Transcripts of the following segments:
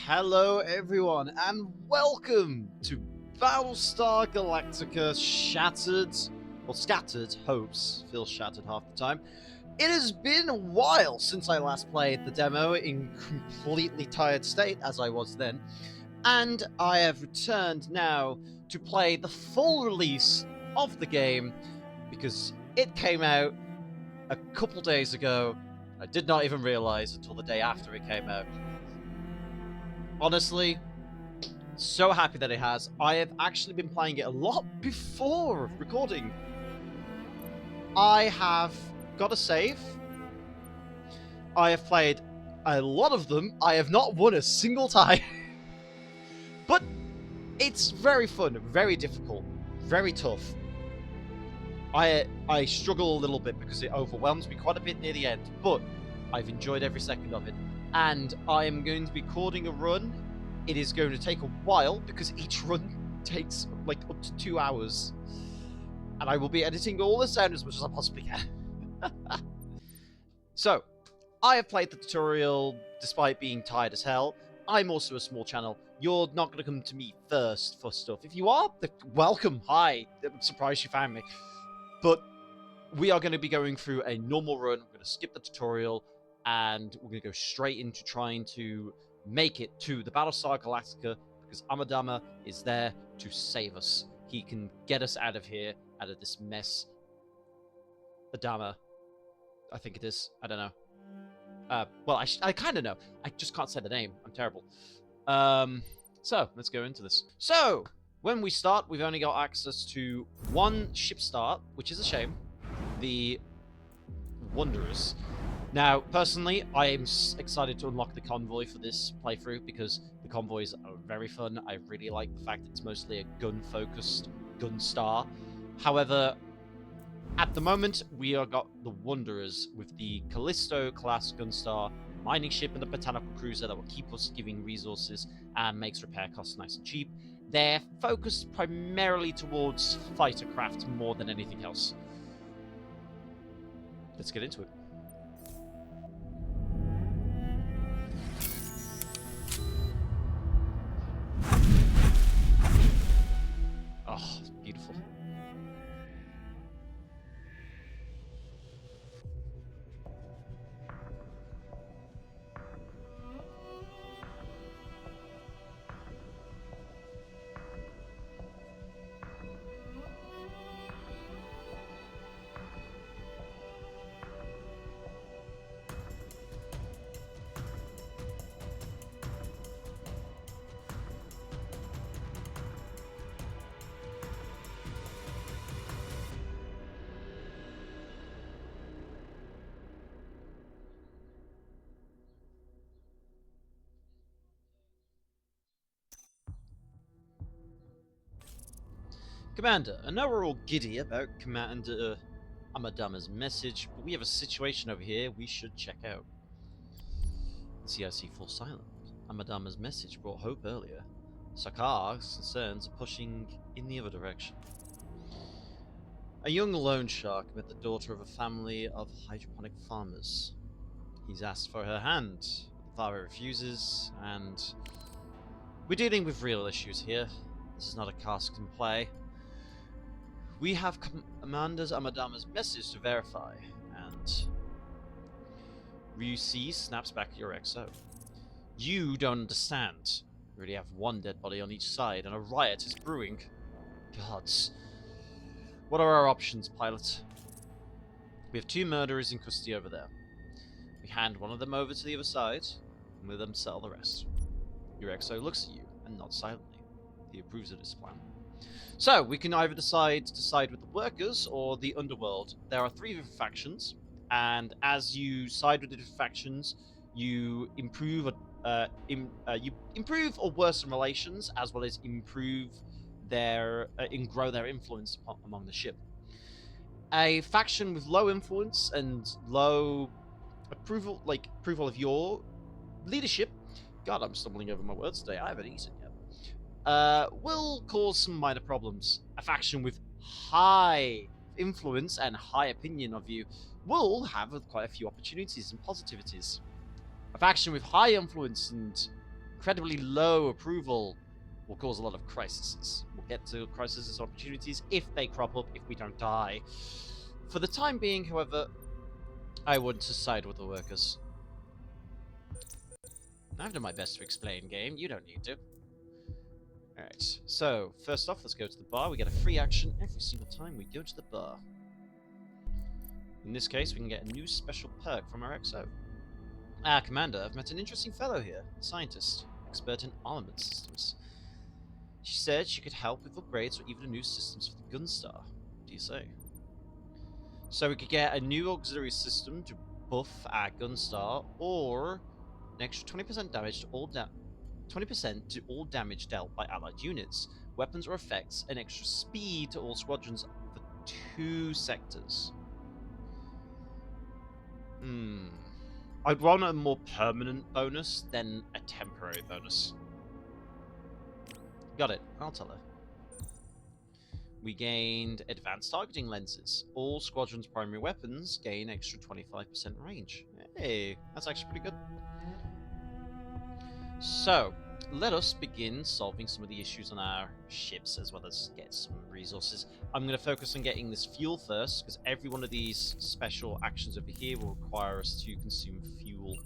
Hello, everyone, and welcome to Battlestar Galactica Shattered, or Scattered Hopes. Feels shattered half the time. It has been a while since I last played the demo in completely tired state, as I was then, and I have returned now to play the full release of the game because it came out a couple days ago. I did not even realize until the day after it came out. Honestly, so happy that it has. I have actually been playing it a lot before recording. I have got a save. I have played a lot of them. I have not won a single time. But it's very fun, very difficult, very tough. I struggle a little bit because it overwhelms me quite a bit near the end, but I've enjoyed every second of it. And I am going to be recording a run. It is going to take a while because each run takes like up to 2 hours. And I will be editing all this down as much as I possibly can. So, I have played the tutorial despite being tired as hell. I'm also a small channel. You're not going to come to me first for stuff. If you are, welcome. Hi. I'm surprised you found me. But we are going to be going through a normal run. We're going to skip the tutorial, and we're going to go straight into trying to make it to the Battlestar Galactica, because Amadama is there to save us. He can get us out of here, out of this mess. Adama, I think it is. I don't know. Well, I kind of know. I just can't say the name. I'm terrible. So, let's go into this. So, when we start, we've only got access to one ship start, which is a shame. The Wanderers. Now, personally, I am excited to unlock the convoy for this playthrough because the convoys are very fun. I really like the fact that it's mostly a gun-focused gun star. However, at the moment, we have got the Wanderers with the Callisto-class gun star, mining ship, and the botanical cruiser that will keep us giving resources and makes repair costs nice and cheap. They're focused primarily towards fighter craft more than anything else. Let's get into it. Oh, it's beautiful. Commander, I know we're all giddy about Commander Amadama's message, but we have a situation over here we should check out. The CIC falls silent. Amadama's message brought hope earlier. Sakar's concerns are pushing in the other direction. A young loan shark met the daughter of a family of hydroponic farmers. He's asked for her hand. The father refuses, and we're dealing with real issues here. This is not a cast and play. We have Commander's Amadama's message to verify, and Ryusi snaps back your XO. You don't understand. We already have one dead body on each side, and a riot is brewing. Gods. What are our options, pilot? We have 2 murderers in custody over there. We hand one of them over to the other side, and let them settle the rest. Your XO looks at you, and nods silently. He approves of this plan. So, we can either decide to side with the workers or the underworld. There are 3 different factions, and as you side with the different factions, you improve or worsen relations, as well as improve and grow their influence among the ship. A faction with low influence and low approval of your leadership. God, I'm stumbling over my words today. I haven't eaten yet. Will cause some minor problems. A faction with high influence and high opinion of you will have quite a few opportunities and positivities. A faction with high influence and incredibly low approval will cause a lot of crises. We'll get to crises opportunities if they crop up, if we don't die. For the time being, however, I want to side with the workers. I've done my best to explain, game. You don't need to. Alright, so, first off, let's go to the bar. We get a free action every single time we go to the bar. In this case, we can get a new special perk from our XO. Commander, I've met an interesting fellow here. A scientist. Expert in armament systems. She said she could help with upgrades or even new systems for the Gunstar. What do you say? So we could get a new auxiliary system to buff our Gunstar, or an extra 20% damage to all 20% to all damage dealt by allied units, weapons or effects, and extra speed to all squadrons for 2 sectors. I'd want a more permanent bonus than a temporary bonus. Got it. I'll tell her. We gained advanced targeting lenses. All squadrons' primary weapons gain extra 25% range. Hey, that's actually pretty good. So, let us begin solving some of the issues on our ships, as well as get some resources. I'm going to focus on getting this fuel first, because every one of these special actions over here will require us to consume fuel.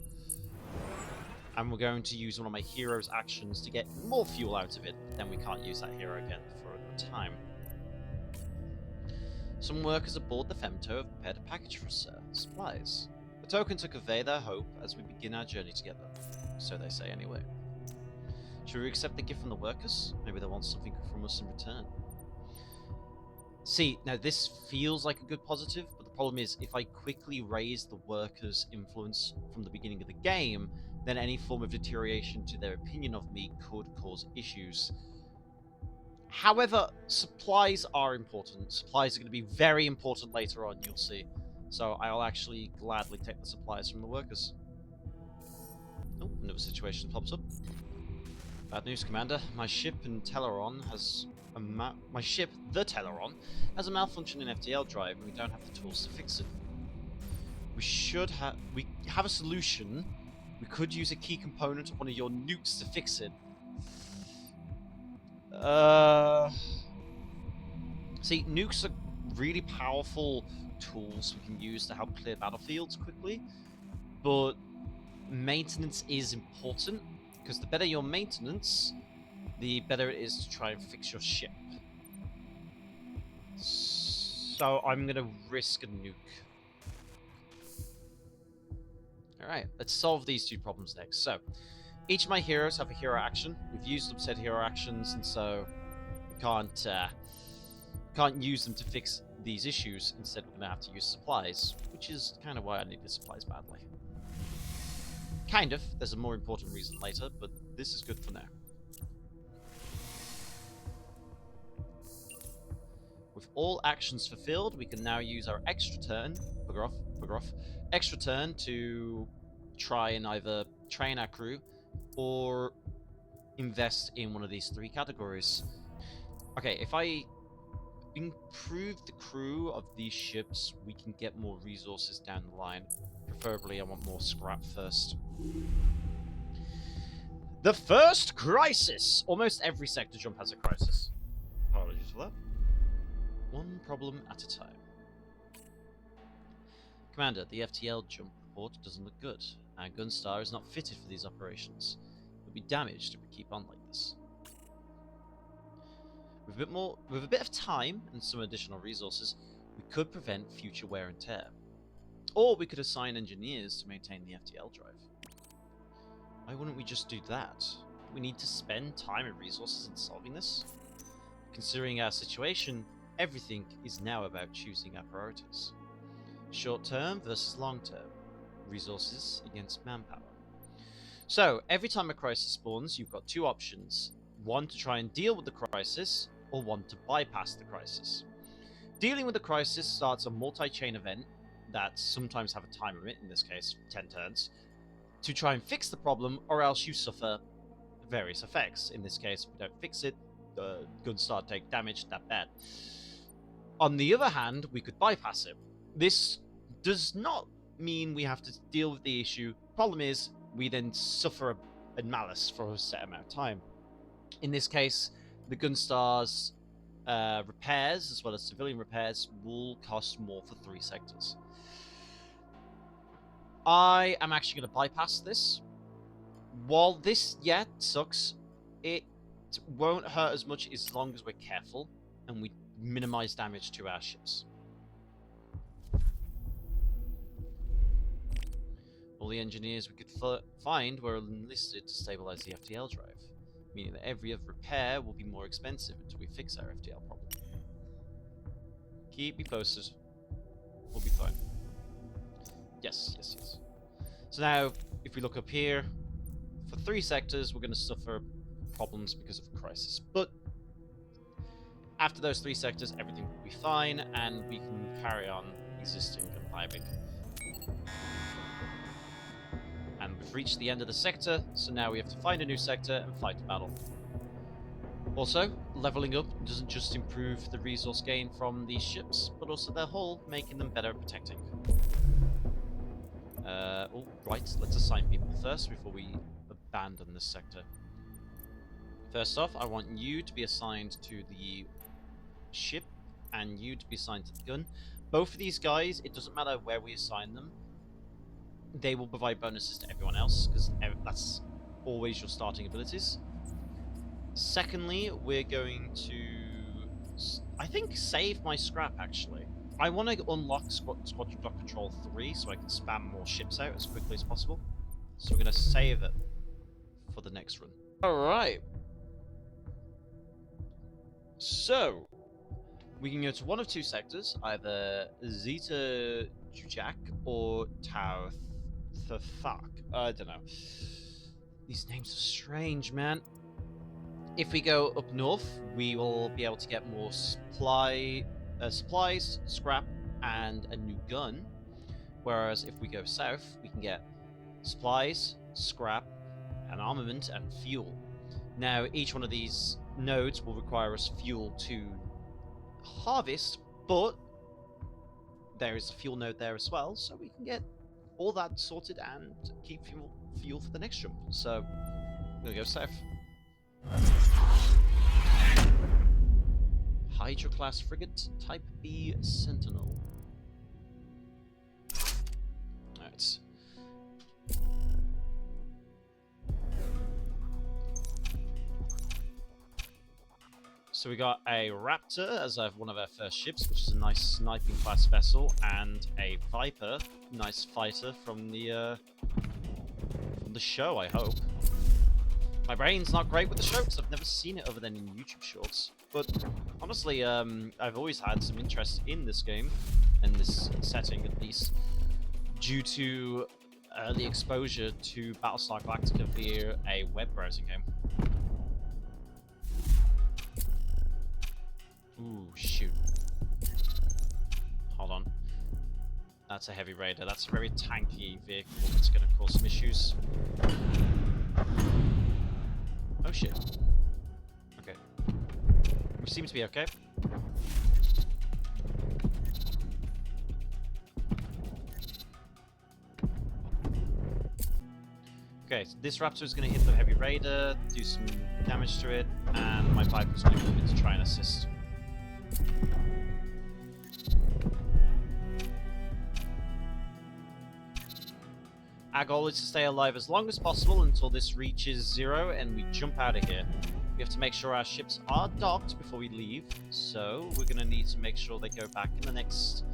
And we're going to use one of my hero's actions to get more fuel out of it. Then we can't use that hero again for another time. Some workers aboard the Femto have prepared a package for us, sir. Supplies. A token to convey their hope as we begin our journey together. So they say anyway. Should we accept the gift from the workers? Maybe they want something from us in return. See, now this feels like a good positive, but the problem is if I quickly raise the workers' influence from the beginning of the game, then any form of deterioration to their opinion of me could cause issues. However, supplies are important. Supplies are going to be very important later on, you'll see. So I'll actually gladly take the supplies from the workers. Oh, another situation pops up. Bad news, Commander. My ship, the Teleron, has a malfunction in FTL drive, and we don't have the tools to fix it. We have a solution. We could use a key component of one of your nukes to fix it. See, nukes are really powerful tools we can use to help clear battlefields quickly, but maintenance is important, because the better your maintenance, the better it is to try and fix your ship. So I'm going to risk a nuke. Alright, let's solve these 2 problems next. So, each of my heroes have a hero action. We've used up said hero actions, and so we can't use them to fix these issues. Instead, we're going to have to use supplies, which is kind of why I needed supplies badly. Kind of. There's a more important reason later, but this is good for now. With all actions fulfilled, we can now use our extra turn, bugger off, extra turn to try and either train our crew or invest in one of these 3 categories. Okay, if I improve the crew of these ships, we can get more resources down the line. Preferably, I want more scrap first. The first crisis! Almost every sector jump has a crisis. Apologies for that. One problem at a time. Commander, the FTL jump report doesn't look good. Our Gunstar is not fitted for these operations. It will be damaged if we keep on like this. With a bit of time and some additional resources, we could prevent future wear and tear. Or we could assign engineers to maintain the FTL drive. Why wouldn't we just do that? Do we need to spend time and resources in solving this? Considering our situation, everything is now about choosing our priorities. Short term versus long term. Resources against manpower. So, every time a crisis spawns, you've got two options. One to try and deal with the crisis, or one to bypass the crisis. Dealing with the crisis starts a multi-chain event that sometimes have a time limit, in this case 10 turns, to try and fix the problem, or else you suffer various effects. In this case, if we don't fix it, the Gunstar take damage that bad. On the other hand, we could bypass it. This does not mean we have to deal with the issue. Problem is, we then suffer a malice for a set amount of time. In this case, the Gunstar's repairs, as well as civilian repairs, will cost more for 3 sectors. I am actually going to bypass this. While this, sucks, it won't hurt as much as long as we're careful and we minimize damage to our ships. All the engineers we could find were enlisted to stabilize the FTL drive, meaning that every other repair will be more expensive until we fix our FTL problem. Keep me posted. We'll be fine. Yes. So now, if we look up here, for 3 sectors, we're going to suffer problems because of crisis. But after those 3 sectors, everything will be fine, and we can carry on existing and vibing. And we've reached the end of the sector, so now we have to find a new sector and fight the battle. Also, leveling up doesn't just improve the resource gain from these ships, but also their hull, making them better at protecting. Right, let's assign people first before we abandon this sector. First off, I want you to be assigned to the ship, and you to be assigned to the gun. Both of these guys, it doesn't matter where we assign them, they will provide bonuses to everyone else, because that's always your starting abilities. Secondly, we're going to, I think, save my scrap, actually. I want to unlock Squadron Dock Control 3 so I can spam more ships out as quickly as possible. So we're going to save it for the next run. Alright. So, we can go to one of 2 sectors, either Zeta Jujak or Tau Thafak. I don't know. These names are strange, man. If we go up north, we will be able to get more supplies, scrap, and a new gun. Whereas if we go south, we can get supplies, scrap, and armament, and fuel. Now, each one of these nodes will require us fuel to harvest, but there is a fuel node there as well, so we can get all that sorted and keep fuel for the next jump. So, I'm gonna go south. Hydra class frigate, Type B Sentinel. Alright. So we got a Raptor as one of our first ships, which is a nice sniping class vessel, and a Viper, nice fighter from the show, I hope. My brain's not great with the show because I've never seen it other than in YouTube shorts. But honestly, I've always had some interest in this game, and this setting at least, due to early exposure to Battlestar Galactica via a web browsing game. Ooh, shoot. Hold on. That's a heavy raider. That's a very tanky vehicle that's going to cause some issues. Oh shit. Okay. We seem to be okay. Okay, so this Raptor is going to hit the heavy raider, do some damage to it, and my Viper is going to come in to try and assist. Our goal is to stay alive as long as possible until this reaches 0 and we jump out of here. We have to make sure our ships are docked before we leave, so we're going to need to make sure they go back in the next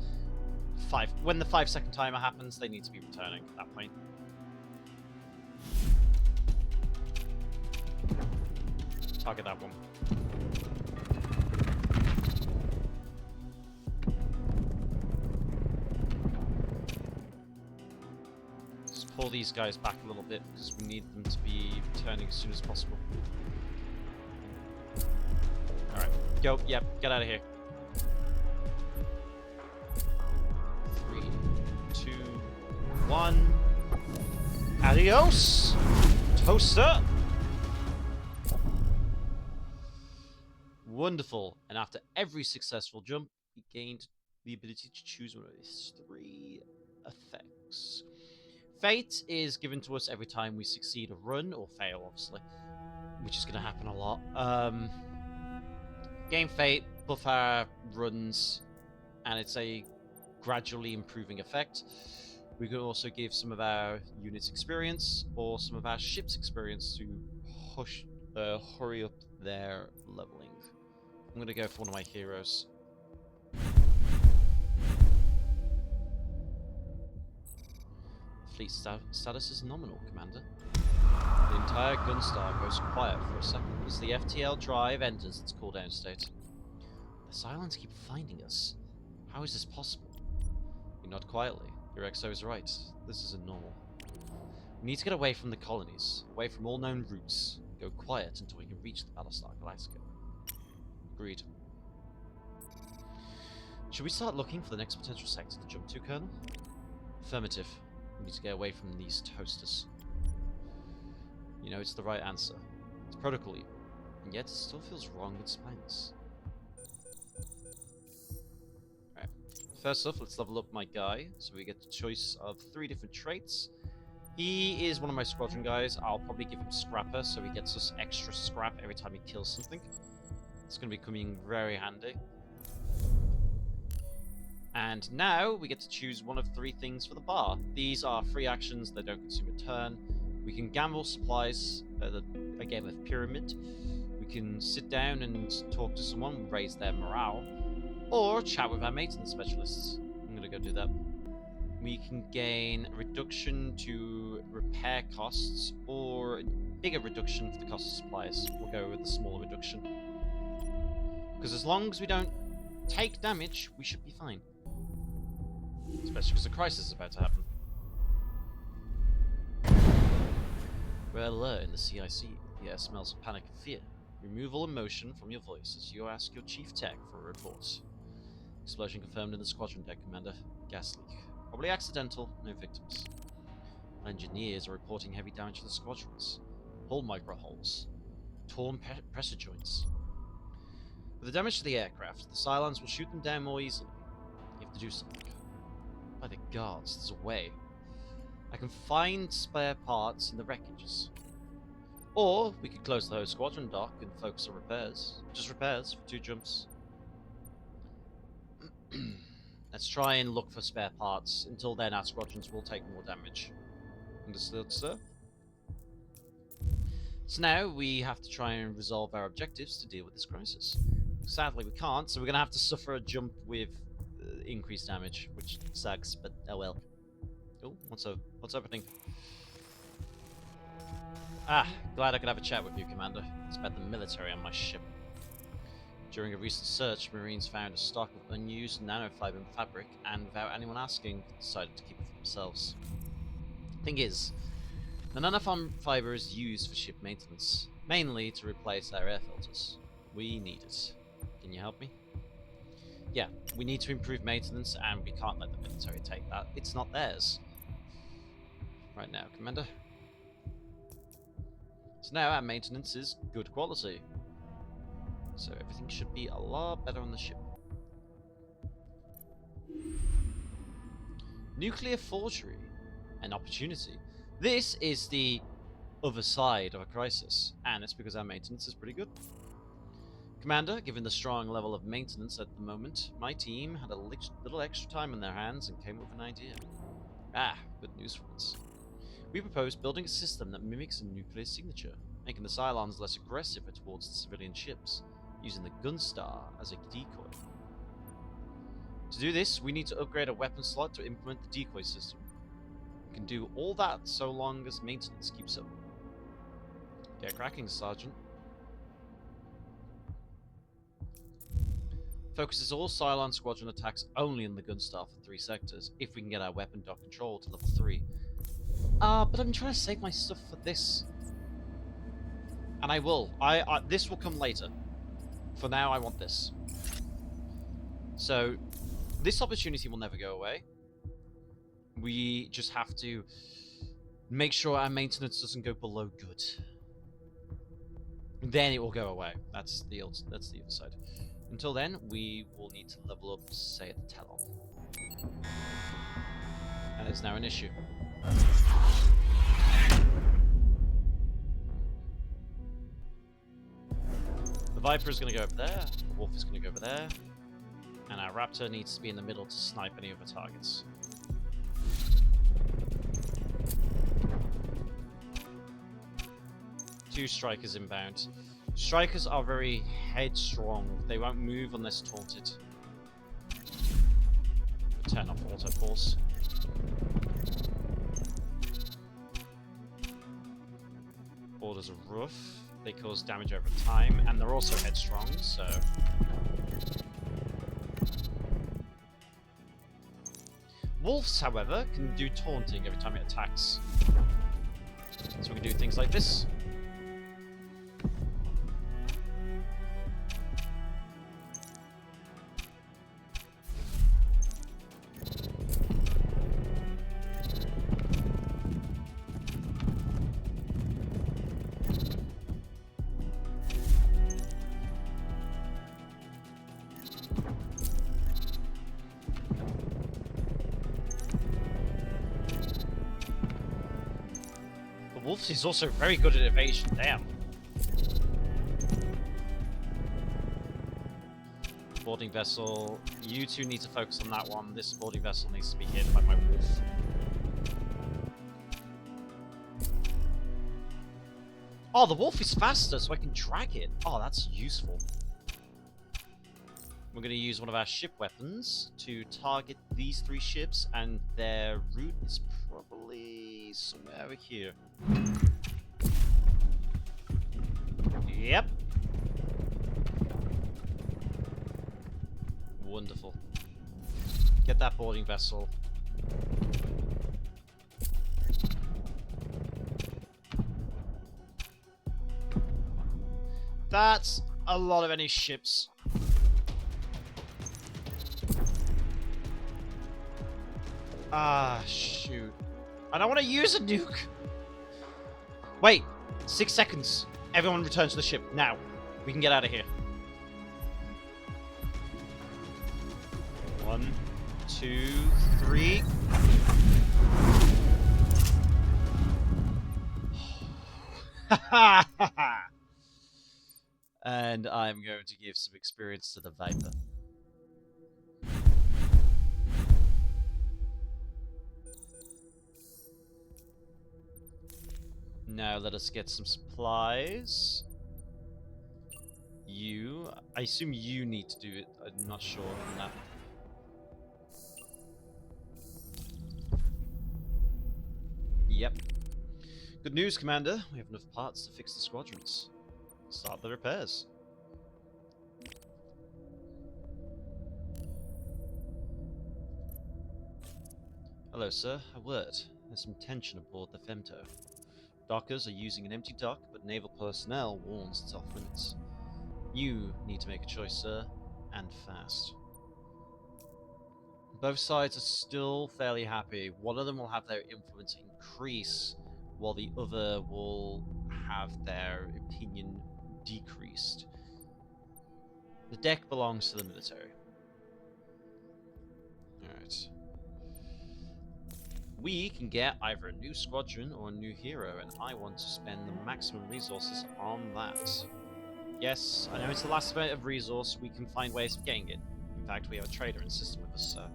5. When the 5-second timer happens, they need to be returning at that point. Target that one. Just pull these guys back a little bit because we need them to be returning as soon as possible. Alright, go. Yep, get out of here. 3, 2, 1. Adios, toaster! Wonderful. And after every successful jump, we gained the ability to choose one of these 3 effects. Fate is given to us every time we succeed a run, or fail, obviously, which is going to happen a lot. Gain Fate, buff our runs, and it's a gradually improving effect. We can also give some of our units experience, or some of our ships experience to hurry up their leveling. I'm going to go for one of my heroes. Fleet status is nominal, Commander. The entire Gunstar goes quiet for a second as the FTL drive enters its cooldown state. The Cylons keep finding us. How is this possible? You nod quietly. Your XO is right. This isn't normal. We need to get away from the colonies, away from all known routes. Go quiet until we can reach the Battlestar Galactica. Agreed. Should we start looking for the next potential sector to jump to, Colonel? Affirmative. We need to get away from these toasters. You know, it's the right answer. It's protocol-y, and yet it still feels wrong and spineless. Alright. First off, let's level up my guy, so we get the choice of 3 different traits. He is one of my squadron guys. I'll probably give him Scrapper, so he gets us extra scrap every time he kills something. It's going to be coming very handy. And now we get to choose one of 3 things for the bar. These are free actions that don't consume a turn. We can gamble supplies, a game of pyramid. We can sit down and talk to someone, raise their morale, or chat with our maintenance specialists. I'm going to go do that. We can gain a reduction to repair costs, or a bigger reduction for the cost of supplies. We'll go with the smaller reduction. Because as long as we don't take damage, we should be fine. Especially because a crisis is about to happen. We're alert in the CIC. The air smells of panic and fear. Remove all emotion from your voice as you ask your chief tech for a report. Explosion confirmed in the squadron deck, Commander. Gas leak. Probably accidental, no victims. Engineers are reporting heavy damage to the squadrons. Hull micro holes. Torn pressure joints. With the damage to the aircraft, the Cylons will shoot them down more easily. You have to do something. By the guards, there's a way. I can find spare parts in the wreckages. Or we could close the whole squadron dock and focus on repairs. Just repairs for 2 jumps. Let's try and look for spare parts. Until then, our squadrons will take more damage. Understood, sir? So now we have to try and resolve our objectives to deal with this crisis. Sadly, we can't, so we're going to have to suffer a jump with increased damage, which sucks, but oh well. Oh, what's everything? Ah, glad I could have a chat with you, Commander. It's about the military on my ship. During a recent search, Marines found a stock of unused nanofiber fabric, and without anyone asking, decided to keep it for themselves. Thing is, the nanofiber is used for ship maintenance, mainly to replace our air filters. We need it. Can you help me? Yeah, we need to improve maintenance, and we can't let the military take that. It's not theirs. Right now, Commander. So now our maintenance is good quality. So everything should be a lot better on the ship. Nuclear forgery. An opportunity. This is the other side of a crisis, and it's because our maintenance is pretty good. Commander, given the strong level of maintenance at the moment, my team had a little extra time on their hands and came up with an idea. Ah, good news for once. We propose building a system that mimics a nuclear signature, making the Cylons less aggressive towards the civilian ships, using the Gunstar as a decoy. To do this, we need to upgrade a weapon slot to implement the decoy system. We can do all that so long as maintenance keeps up. Get cracking, Sergeant. Focuses all Cylon Squadron attacks only on the Gunstar for 3 sectors, if we can get our weapon dock control to level 3. But I'm trying to save my stuff for this. And I will. This will come later. For now, I want this. So, this opportunity will never go away. We just have to make sure our maintenance doesn't go below good. Then it will go away. That's the other side. Until then, we will need to level up, say, at the Telon. And it's now an issue. The Viper is going to go over there, the Wolf is going to go over there, and our Raptor needs to be in the middle to snipe any of the targets. Two Strikers inbound. Strikers are very headstrong. They won't move unless taunted. Turn off auto force. Orders are rough. They cause damage over time, and they're also headstrong, so... Wolves, however, can do taunting every time it attacks. So we can do things like this. Wolf is also very good at evasion, damn. Boarding vessel, you two need to focus on that one. This boarding vessel needs to be hit by my wolf. Oh, the wolf is faster, so I can drag it. Oh, that's useful. We're going to use one of our ship weapons to target these 3 ships, and their route is probably somewhere over here. Yep. Wonderful. Get that boarding vessel. That's a lot of enemy ships. Ah, shoot. I don't want to use a nuke. Wait, 6 seconds. Everyone return to the ship, now. We can get out of here. 1, 2, 3. And I'm going to give some experience to the Viper. Now let us get some supplies. I assume you need to do it. I'm not sure on that. Yep. Good news, Commander. We have enough parts to fix the squadrons. Start the repairs. Hello, sir. A word. There's some tension aboard the Femto. Dockers are using an empty dock, but naval personnel warns it's off limits. You need to make a choice, sir, and fast. Both sides are still fairly happy. One of them will have their influence increase, while the other will have their opinion decreased. The deck belongs to the military. Alright. We can get either a new squadron or a new hero, and I want to spend the maximum resources on that. Yes, I know it's the last bit of resource, we can find ways of getting it. In fact, we have a trader in system with us, so...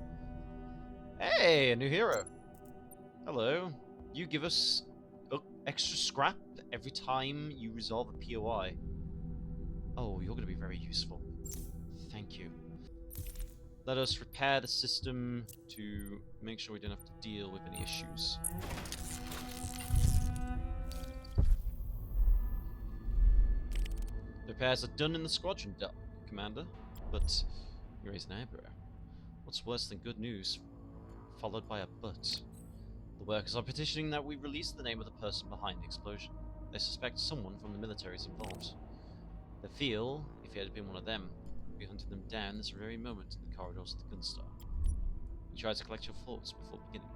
Hey, a new hero! Hello. You give us extra scrap every time you resolve a POI. Oh, you're going to be very useful. Thank you. Let us repair the system to make sure we don't have to deal with any issues. The repairs are done in the squadron, Commander, but you raise an eyebrow. What's worse than good news, followed by a but? The workers are petitioning that we release the name of the person behind the explosion. They suspect someone from the military is involved. They feel, if it had been one of them, we'd be hunting them down this very moment in the corridors of the Gunstar. You try to collect your thoughts before beginning.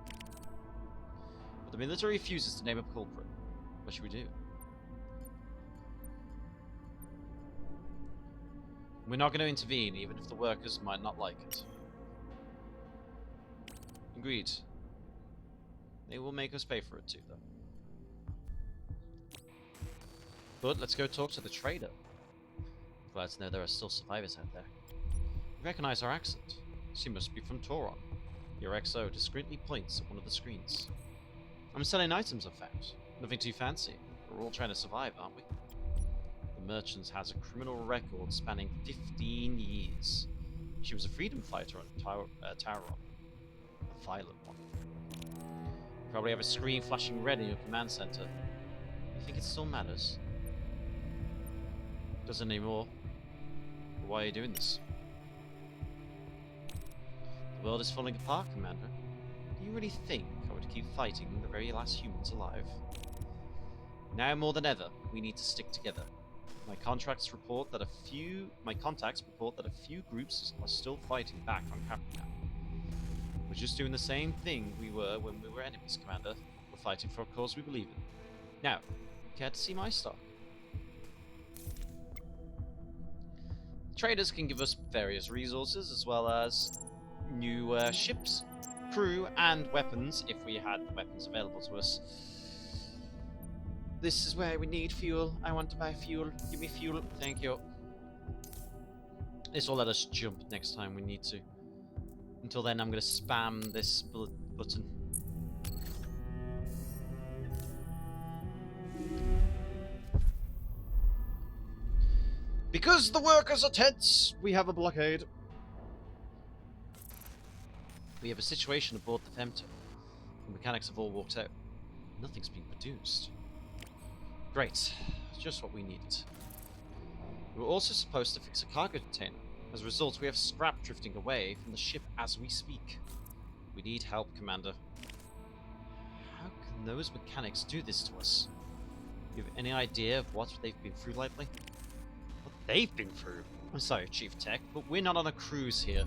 But the military refuses to name a culprit. What should we do? We're not going to intervene, even if the workers might not like it. Agreed. They will make us pay for it too, though. But let's go talk to the trader. Glad to know there are still survivors out there. You recognize our accent. She must be from Toron. Your XO discreetly points at one of the screens. I'm selling items I've found. Nothing too fancy. We're all trying to survive, aren't we? The merchant has a criminal record spanning 15 years. She was a freedom fighter on Tauron. A violent one. You probably have a screen flashing red in your command center. You think it still matters? Doesn't anymore. But why are you doing this? The world is falling apart, Commander. Do you really think I would keep fighting the very last humans alive? Now more than ever, we need to stick together. My contacts report that a few groups are still fighting back on Capricorn. We're just doing the same thing we were when we were enemies, Commander. We're fighting for a cause we believe in. Now, care to see my stock? Traders can give us various resources, as well as new ships, crew, and weapons, if we had weapons available to us. This is where we need fuel. I want to buy fuel. Give me fuel. Thank you. This will let us jump next time we need to. Until then, I'm going to spam this button. Because the workers are tense, we have a blockade. We have a situation aboard the Femto. The mechanics have all walked out. Nothing's been produced. Great. Just what we needed. We were also supposed to fix a cargo container. As a result, we have scrap drifting away from the ship as we speak. We need help, Commander. How can those mechanics do this to us? Do you have any idea of what they've been through lately? What they've been through? I'm sorry, Chief Tech, but we're not on a cruise here.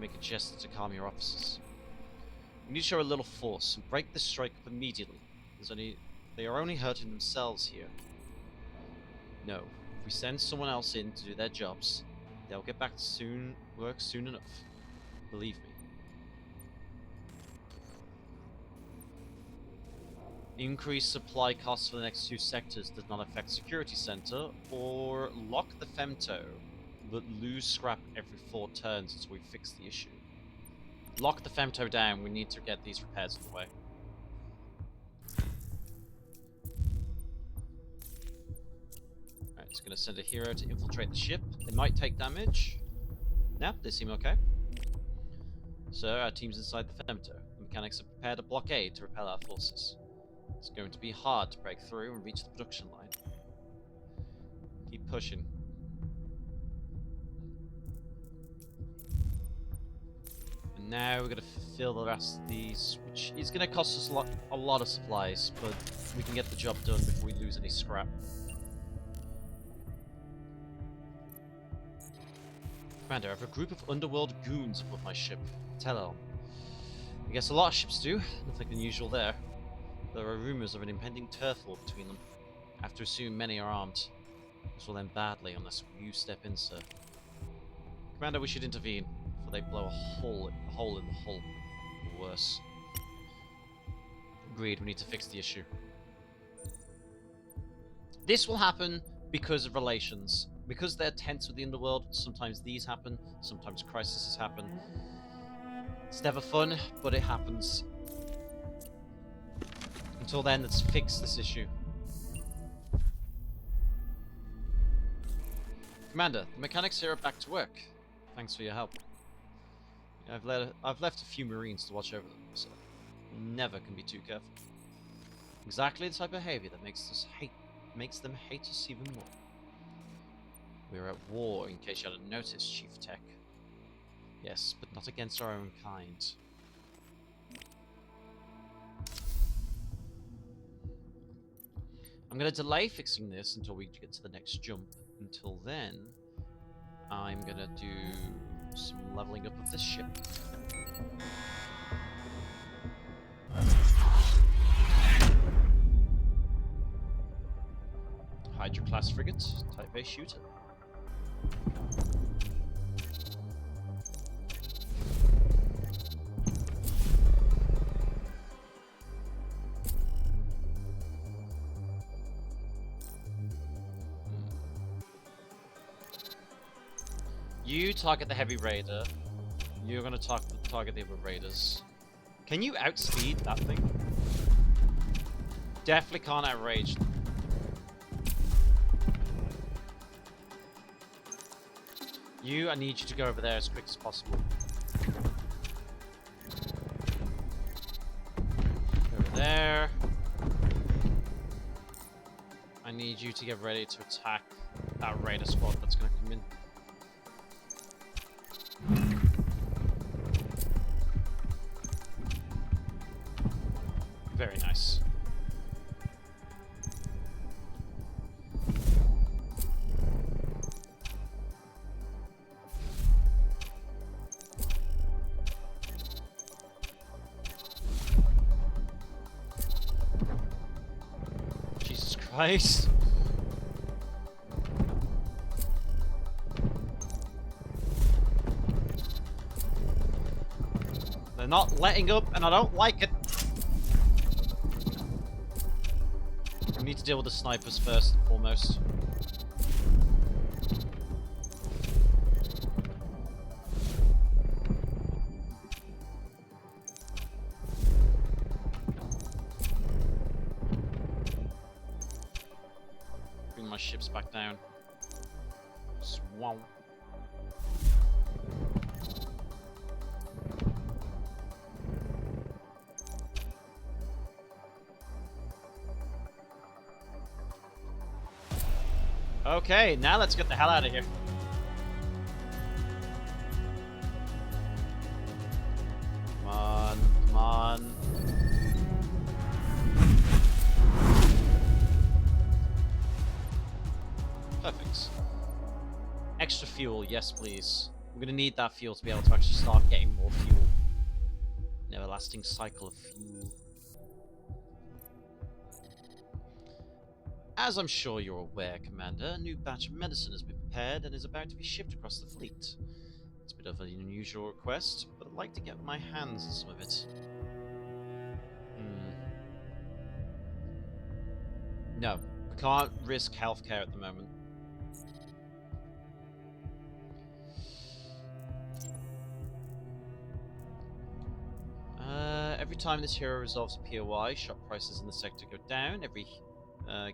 Make a gesture to calm your officers. We need to show a little force and break this strike up immediately. They are only hurting themselves here. No, if we send someone else in to do their jobs, they'll get back to work soon enough. Believe me. Increase supply costs for the next 2 sectors does not affect Security Center, or lock the Femto, but lose scrap every 4 turns until we fix the issue. Lock the Femto down, we need to get these repairs on the way. Alright, it's gonna send a hero to infiltrate the ship. They might take damage. Nah, they seem okay. So, our team's inside the Femto. The mechanics have prepared a blockade to repel our forces. It's going to be hard to break through and reach the production line. Keep pushing. And now we're going to fulfill the rest of these, which is going to cost us a lot of supplies, but we can get the job done before we lose any scrap. Commander, I have a group of underworld goons aboard my ship, Telon. I guess a lot of ships do, nothing unusual there. There are rumors of an impending turf war between them. I have to assume many are armed. This will end badly unless you step in, sir. Commander, we should intervene, before they blow a hole in the hull. Or worse. Agreed, we need to fix the issue. This will happen because of relations. Because they're tense with the underworld, sometimes these happen, sometimes crises happen. It's never fun, but it happens. Until then, let's fix this issue. Commander, the mechanics here are back to work. Thanks for your help. I've left a few Marines to watch over them, so never can be too careful. Exactly the type of behavior that makes them hate us even more. We're at war, in case you hadn't noticed, Chief Tech. Yes, but not against our own kind. I'm going to delay fixing this until we get to the next jump. Until then, I'm going to do some leveling up of this ship. Hydra class frigate, Type A shooter. You target the heavy raider. You're gonna target the other raiders. Can you outspeed that thing? Definitely can't outrage them. I need you to go over there as quick as possible. Over there. I need you to get ready to attack that raider squad that's gonna come in. Very nice. Jesus Christ. They're not letting up, and I don't like it. We need to deal with the snipers first and foremost. Bring my ships back down. Swow. Okay, now let's get the hell out of here. Come on, come on. Perfect. Extra fuel, yes please. I'm gonna need that fuel to be able to actually start getting more fuel. An everlasting cycle of fuel. As I'm sure you're aware, Commander, a new batch of medicine has been prepared and is about to be shipped across the fleet. It's a bit of an unusual request, but I'd like to get my hands on some of it. No, we can't risk healthcare at the moment. Every time this hero resolves a POI, shop prices in the sector go down.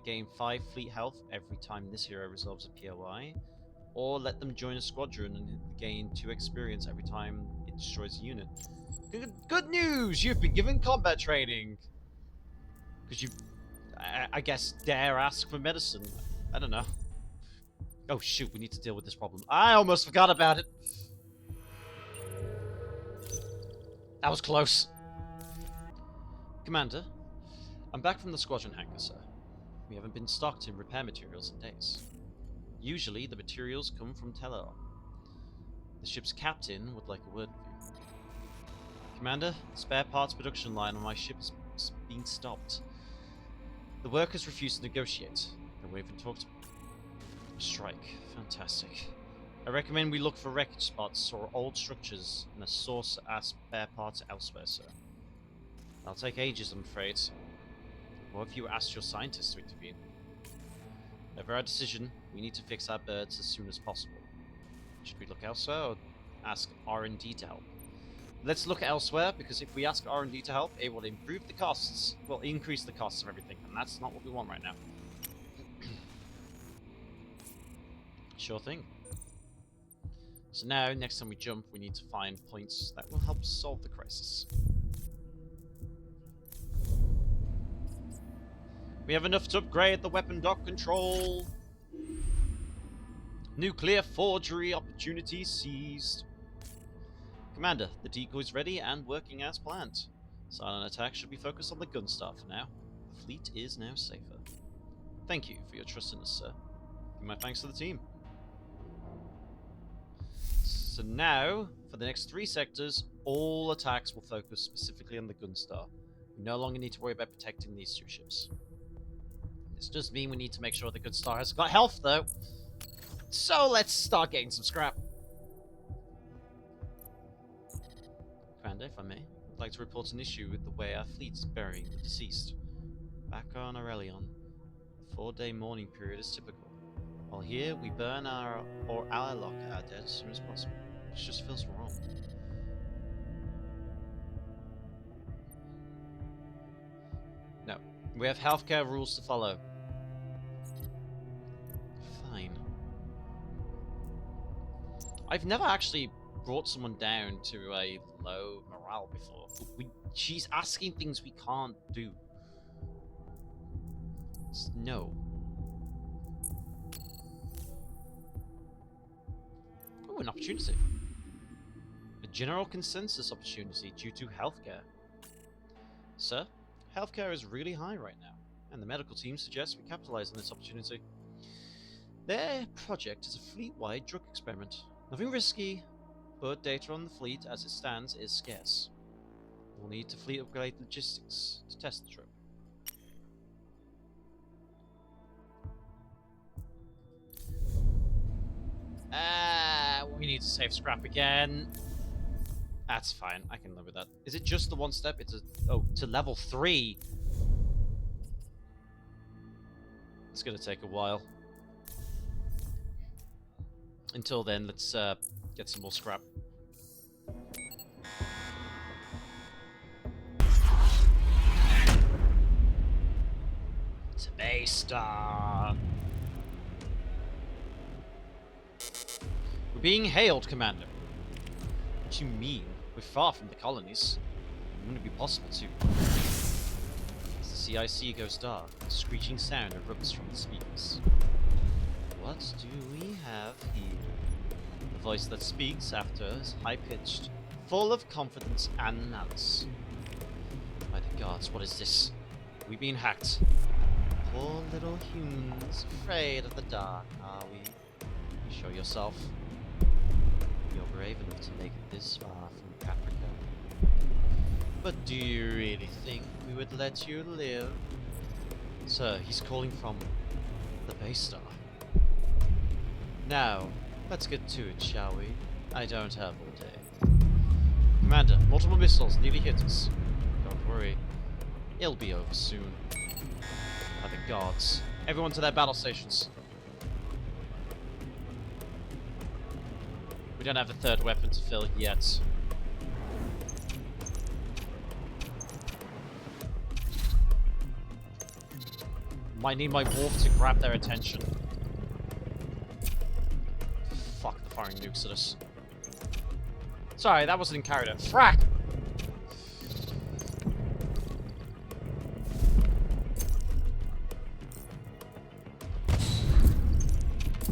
Gain 5 fleet health every time this hero resolves a POI. Or let them join a squadron and gain 2 experience every time it destroys a unit. Good news! You've been given combat training! Because you, I guess, dare ask for medicine. I don't know. Oh shoot, we need to deal with this problem. I almost forgot about it! That was close. Commander, I'm back from the squadron hangar, sir. We haven't been stocked in repair materials in days. Usually, the materials come from Telor. The ship's captain would like a word with you. Commander, the spare parts production line on my ship is being stopped. The workers refuse to negotiate. They won't even talk to me. A strike. Fantastic. I recommend we look for wreckage spots or old structures and a source as spare parts elsewhere, sir. That'll take ages, I'm afraid. Or if you asked your scientists to intervene. Whatever our decision, we need to fix our birds as soon as possible. Should we look elsewhere or ask R&D to help? Let's look elsewhere, because if we ask R&D to help, it will improve the costs. Well, increase the costs of everything, and that's not what we want right now. Sure thing. So now, next time we jump, we need to find points that will help solve the crisis. We have enough to upgrade the weapon dock control. Nuclear forgery opportunity seized. Commander, the decoy's ready and working as planned. Silent attack should be focused on the Gunstar for now. The fleet is now safer. Thank you for your trust in us, sir. And my thanks to the team. So now, for the next 3 sectors, all attacks will focus specifically on the Gunstar. We no longer need to worry about protecting these 2 ships. This does mean we need to make sure the Gunstar has got health, though. So let's start getting some scrap. Commander, if I may, I'd like to report an issue with the way our fleet is burying the deceased. Back on Aurelion, the 4-day mourning period is typical. While here, we burn our lock our dead as soon as possible. It just feels wrong. No, we have healthcare rules to follow. Fine. I've never actually brought someone down to a low morale before. She's asking things we can't do. No. Oh, an opportunity. A general consensus opportunity due to healthcare. Sir, healthcare is really high right now, and the medical team suggests we capitalize on this opportunity. Their project is a fleet-wide drug experiment. Nothing risky, but data on the fleet as it stands is scarce. We'll need to fleet upgrade logistics to test the drug. We need to save scrap again. That's fine, I can live with that. Is it just the 1 step? It's a... Oh, to level 3! It's gonna take a while. Until then, let's get some more scrap. It's a Battlestar. We're being hailed, Commander. What do you mean? We're far from the colonies. It wouldn't be possible to. As the CIC goes dark, a screeching sound erupts from the speakers. What do we have here? The voice that speaks after is high-pitched, full of confidence and malice. By the gods, what is this? We've been hacked. Poor little humans, afraid of the dark, are we? Show yourself. You're brave enough to make it this far from Africa. But do you really think we would let you live? Sir, he's calling from the Battlestar. Now, let's get to it, shall we? I don't have all day. Commander, multiple missiles nearly hit us. Don't worry. It'll be over soon. By the gods. Everyone to their battle stations. We don't have a 3rd weapon to fill yet. Might need my wolf to grab their attention. Fuck, the firing nukes at us. Sorry, that wasn't in character. Frack!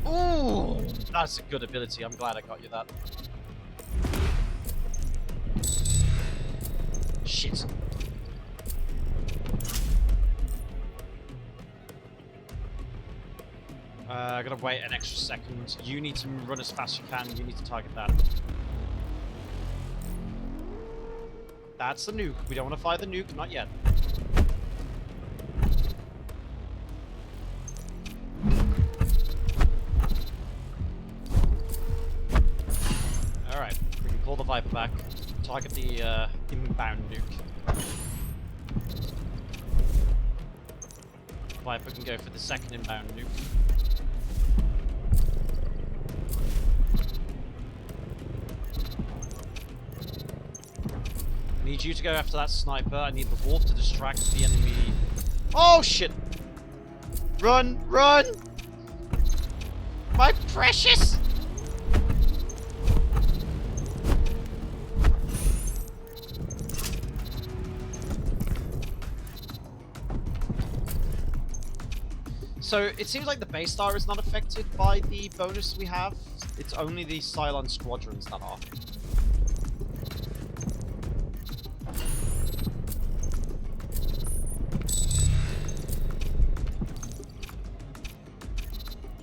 Ooh! That's a good ability. I'm glad I got you that. Shit. I gotta wait an extra second. You need to run as fast as you can. You need to target that. That's the nuke. We don't want to fire the nuke. Not yet. Alright. We can pull the Viper back. Target the inbound nuke. Viper can go for the 2nd inbound nuke. you to go after that sniper. I need the wolf to distract the enemy. Oh shit! Run! Run! My precious! So, it seems like the Battlestar is not affected by the bonus we have. It's only the Cylon squadrons that are.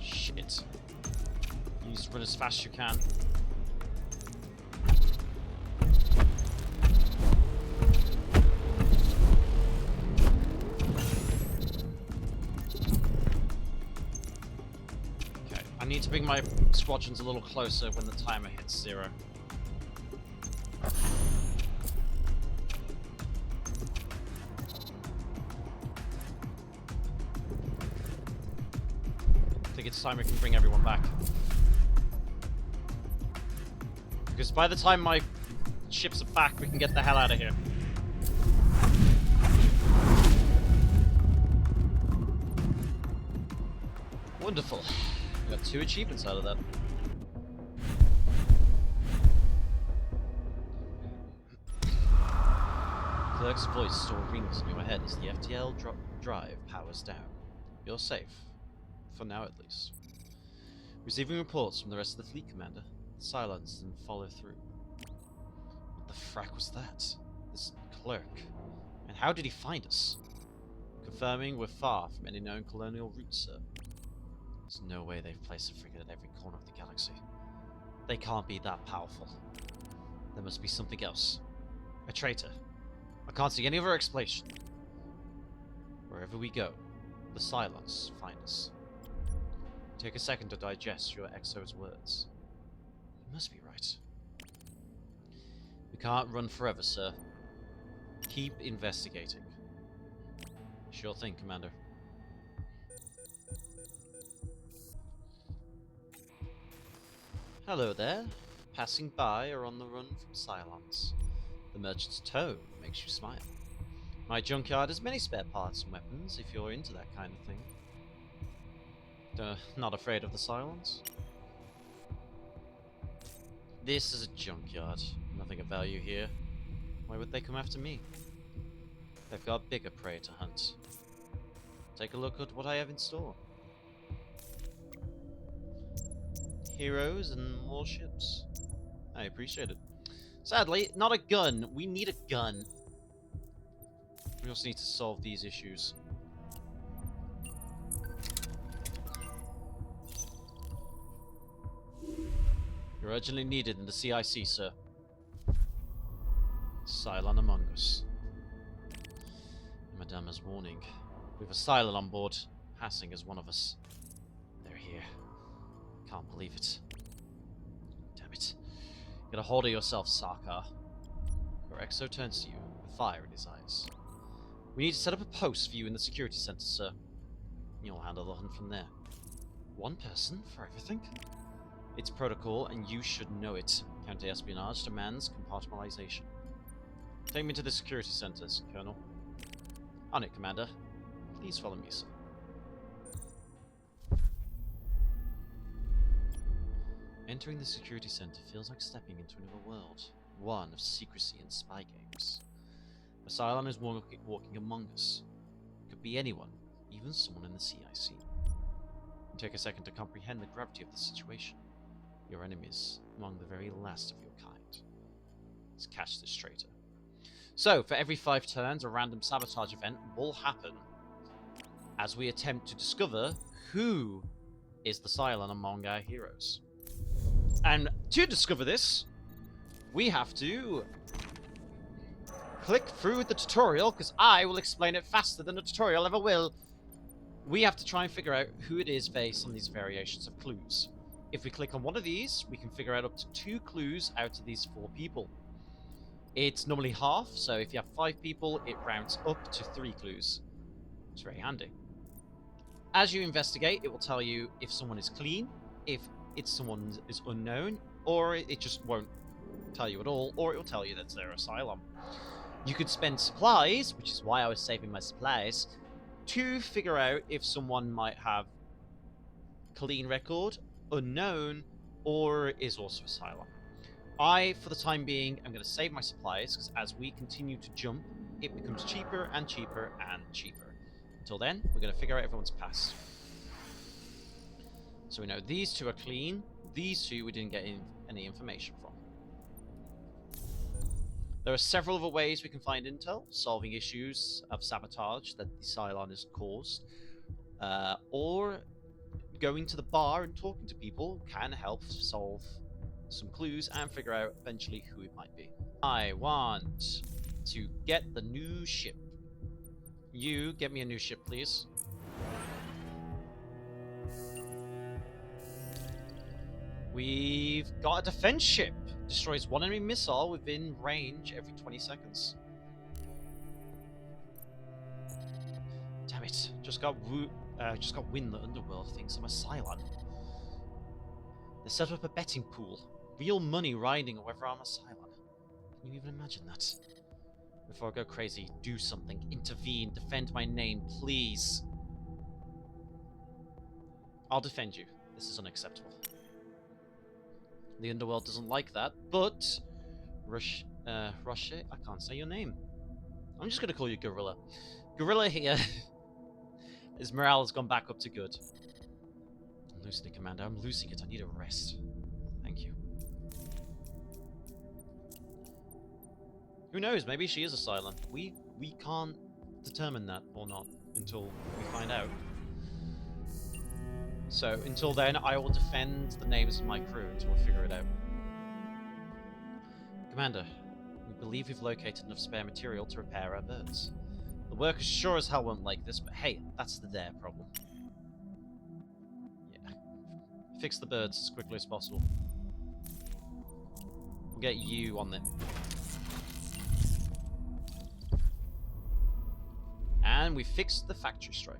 Shit. You need to run as fast as you can. I need to bring my squadrons a little closer when the timer hits 0. I think it's time we can bring everyone back. Because by the time my ships are back, we can get the hell out of here. Wonderful. We got 2 achievements out of that. Clerk's voice still rings in your head as the FTL drive powers down. You're safe. For now, at least. Receiving reports from the rest of the fleet, Commander. The Cylons didn't follow through. What the frack was that? This clerk. And how did he find us? Confirming we're far from any known colonial routes, sir. There's no way they've placed a frigate at every corner of the galaxy. They can't be that powerful. There must be something else. A traitor. I can't see any other explanation. Wherever we go, the Cylons find us. Take a second to digest your Exo's words. You must be right. We can't run forever, sir. Keep investigating. Sure thing, Commander. Hello there. Passing by or on the run from Cylons. The merchant's tone makes you smile. My junkyard has many spare parts and weapons if you're into that kind of thing. Not afraid of the Cylons? This is a junkyard. Nothing of value here. Why would they come after me? They've got bigger prey to hunt. Take a look at what I have in store. Heroes and warships. I appreciate it. Sadly, not a gun. We need a gun. We also need to solve these issues. You're urgently needed in the CIC, sir. Cylon among us. Madama's warning. We have a Cylon on board, passing as one of us. They're here. Can't believe it. Damn it. Get a hold of yourself, Sarkar. Your Exo turns to you with fire in his eyes. We need to set up a post for you in the security center, sir. You'll handle the hunt from there. One person for everything? It's protocol, and you should know it. Counter-espionage demands compartmentalization. Take me to the security centers, Colonel. On it, Commander. Please follow me, sir. Entering the security center feels like stepping into another world. One of secrecy and spy games. A Cylon is walking among us. It could be anyone, even someone in the CIC. You take a second to comprehend the gravity of the situation. Your enemies, among the very last of your kind. Let's catch this traitor. So, for every 5 turns, a random sabotage event will happen as we attempt to discover who is the Cylon among our heroes. And to discover this, we have to click through the tutorial, because I will explain it faster than the tutorial ever will. We have to try and figure out who it is based on these variations of clues. If we click on one of these, we can figure out up to 2 clues out of these 4 people. It's normally half, so if you have 5 people, it rounds up to 3 clues. It's very handy. As you investigate, it will tell you if someone is clean, if it's someone is unknown, or it just won't tell you at all, or it will tell you that they're a Cylon. You could spend supplies, which is why I was saving my supplies, to figure out if someone might have clean record, unknown, or is also asylum. I, for the time being, am going to save my supplies, because as we continue to jump, it becomes cheaper and cheaper and cheaper. Until then, we're going to figure out everyone's past. So we know these two are clean, these two we didn't get any information from. There are several other ways we can find intel, solving issues of sabotage that the Cylon has caused, or going to the bar and talking to people can help solve some clues and figure out eventually who it might be. I want to get the new ship. You get me a new ship, please. We've got a defense ship. Destroys one enemy missile within range every 20 seconds. Damn it. Just got wind that Underworld thinks I'm a Cylon. They set up a betting pool. Real money riding on whether I'm a Cylon. Can you even imagine that? Before I go crazy, do something. Intervene. Defend my name, please. I'll defend you. This is unacceptable. The Underworld doesn't like that, but... Roche, I can't say your name. I'm just going to call you Gorilla. Gorilla here. His morale has gone back up to good. I'm losing it, Commander. I'm losing it. I need a rest. Thank you. Who knows? Maybe she is a Cylon. We can't determine that or not until we find out. So, until then, I will defend the names of my crew until we figure it out. Commander, we believe we've located enough spare material to repair our birds. The workers sure as hell won't like this, but hey, that's their problem. Yeah. Fix the birds as quickly as possible. We'll get you on them. And we fixed the factory strike.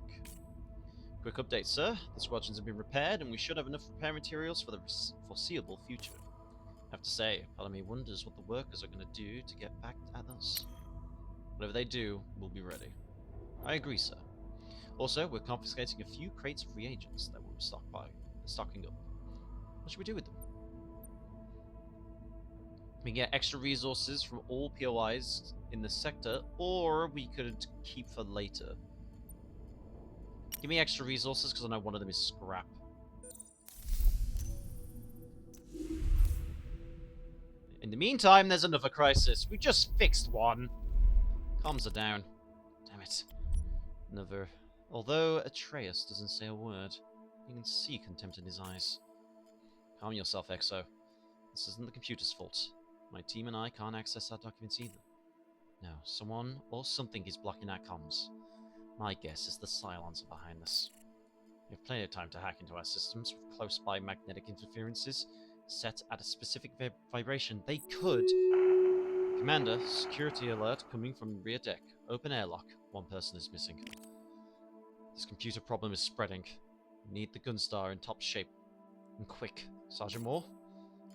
Quick update, sir. The squadrons have been repaired, and we should have enough repair materials for the foreseeable future. I have to say, part of me wonders what the workers are going to do to get back at us. Whatever they do, we'll be ready. I agree, sir. Also, we're confiscating a few crates of reagents that we're stocking up. What should we do with them? We can get extra resources from all POIs in the sector, or we could keep for later. Give me extra resources, because I know one of them is scrap. In the meantime, there's another crisis. We just fixed one. Comms are down. Damn it. Another. Although Atreus doesn't say a word, you can see contempt in his eyes. Calm yourself, Exo. This isn't the computer's fault. My team and I can't access our documents either. No, someone or something is blocking our comms. My guess is the Cylons are behind this. We have plenty of time to hack into our systems with close-by magnetic interferences set at a specific vibration. They could... Commander, security alert coming from the rear deck. Open airlock. One person is missing. This computer problem is spreading. We need the Gunstar in top shape. And quick. Sergeant Moore?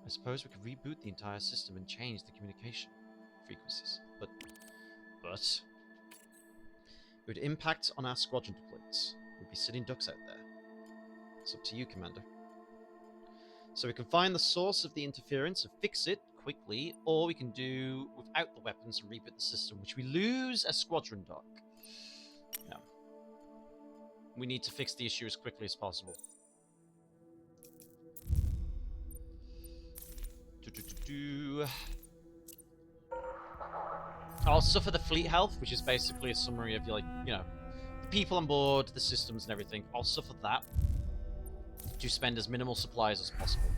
I suppose we could reboot the entire system and change the communication frequencies. But... It would impact on our squadron deployments. We'd be sitting ducks out there. It's up to you, Commander. So we can find the source of the interference and fix it quickly, or we can do without the weapons and reboot the system, which we lose a squadron dock. No. We need to fix the issue as quickly as possible. I'll suffer the fleet health, which is basically a summary of, like, you know, the people on board, the systems and everything. I'll suffer that to spend as minimal supplies as possible.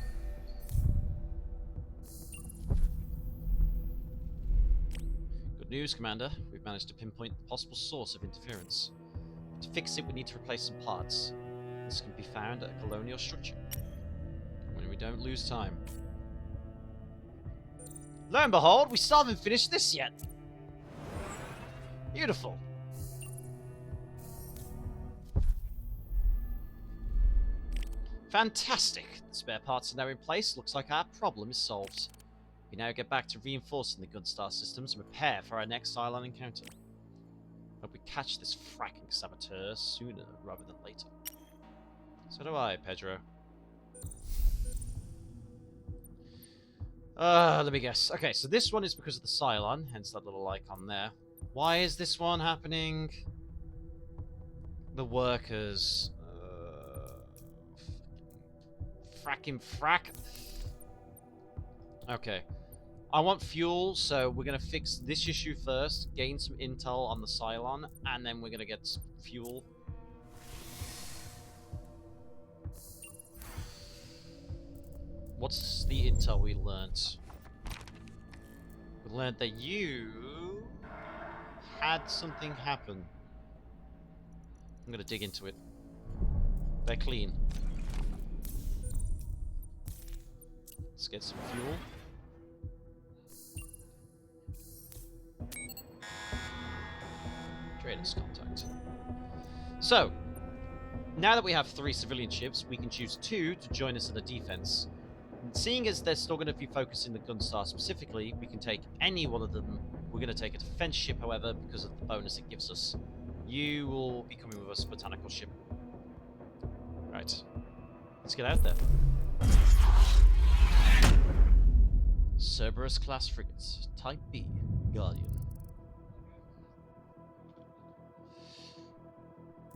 Good news, Commander. We've managed to pinpoint the possible source of interference. To fix it, we need to replace some parts. This can be found at a colonial structure. When we don't lose time. Lo and behold, we still haven't finished this yet. Beautiful. Fantastic. The spare parts are now in place. Looks like our problem is solved. We now get back to reinforcing the Gunstar systems and prepare for our next Cylon encounter. Hope we catch this fracking saboteur sooner rather than later. So do I, Pedro. Let me guess. Okay, so this one is because of the Cylon, hence that little icon there. Why is this one happening? The workers. Fracking frack. Okay. I want fuel, so we're going to fix this issue first, gain some intel on the Cylon, and then we're going to get some fuel. What's the intel we learnt? We learned that you had something happen. I'm going to dig into it. They're clean. Let's get some fuel. Traders contact. So, now that we have 3 civilian ships, we can choose 2 to join us in the defense. And seeing as they're still going to be focusing the Gunstar specifically, we can take any one of them. We're going to take a defense ship, however, because of the bonus it gives us. You will be coming with us, botanical ship. Right. Let's get out there. Cerberus class frigates, Type B, Guardian.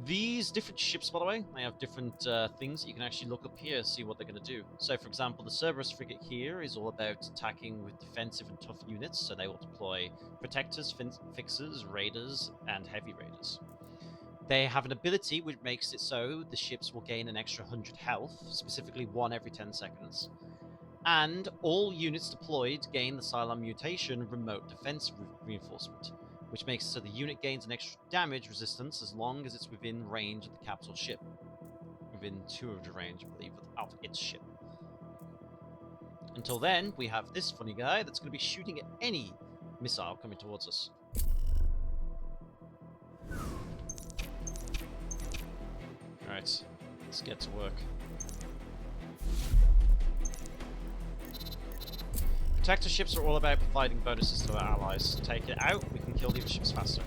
These different ships, by the way, they have different things that you can actually look up here, see what they're going to do. So, for example, the Cerberus frigate here is all about attacking with defensive and tough units, so they will deploy protectors, fixers, raiders, and heavy raiders. They have an ability which makes it so the ships will gain an extra 100 health, specifically 1 every 10 seconds. And all units deployed gain the Cylon mutation remote defense reinforcement, which makes it so the unit gains an extra damage resistance as long as it's within range of the capital ship. Within 200 range, I believe, of its ship. Until then, we have this funny guy that's going to be shooting at any missile coming towards us. Alright, let's get to work. Protector ships are all about providing bonuses to our allies. Take it out, we can kill the other ships faster.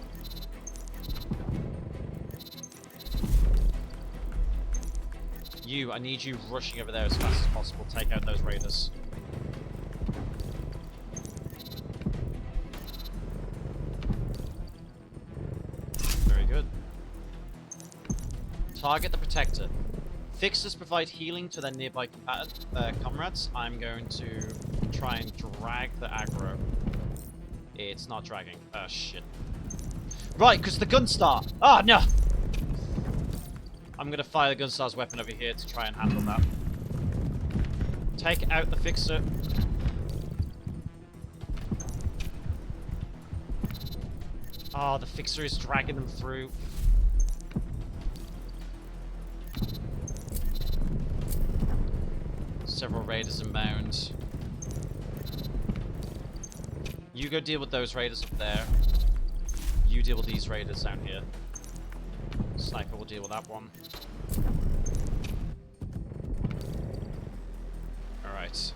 You, I need you rushing over there as fast as possible. Take out those raiders. Very good. Target the Protector. Fixers provide healing to their nearby comrades. I'm going to try and drag the aggro. It's not dragging. Oh, shit. Right, because the Gunstar! Ah, no! I'm going to fire the Gunstar's weapon over here to try and handle that. Take out the Fixer. Oh, the Fixer is dragging them through. Several raiders inbound. You go deal with those raiders up there. You deal with these raiders down here. Sniper will deal with that one. Alright.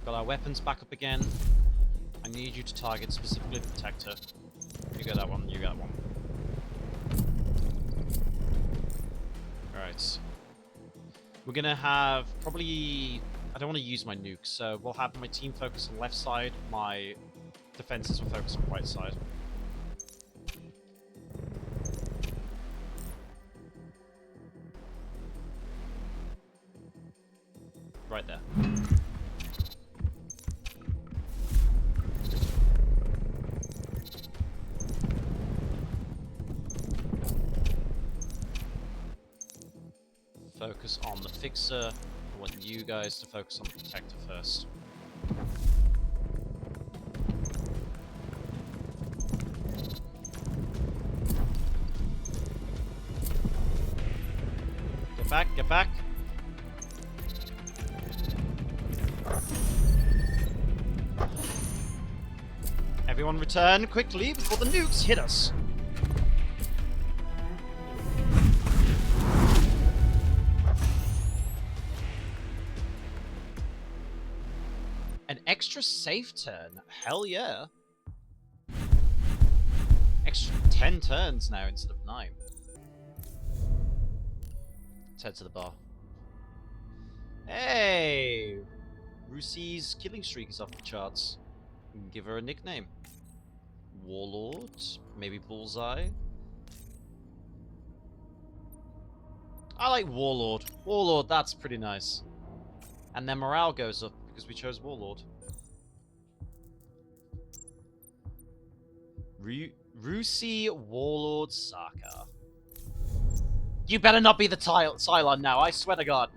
Got our weapons back up again. I need you to target specifically the Protector. You get that one, you get that one. Alright. We're gonna have probably... I don't want to use my nukes, so we'll have my team focus on left side, my defenses will focus on right side. Right there. Focus on the Fixer. I want you guys to focus on the Protector first. Get back, get back. Everyone return quickly before the nukes hit us. extra safe turn. Hell yeah. Extra 10 turns now instead of 9. Let's head to the bar. Hey! Rusi's killing streak is off the charts. We can give her a nickname. Warlord? Maybe Bullseye? I like Warlord. Warlord, that's pretty nice. And then morale goes up because we chose Warlord. Rusi Warlord Saka. You better not be the Cylon now, I swear to God.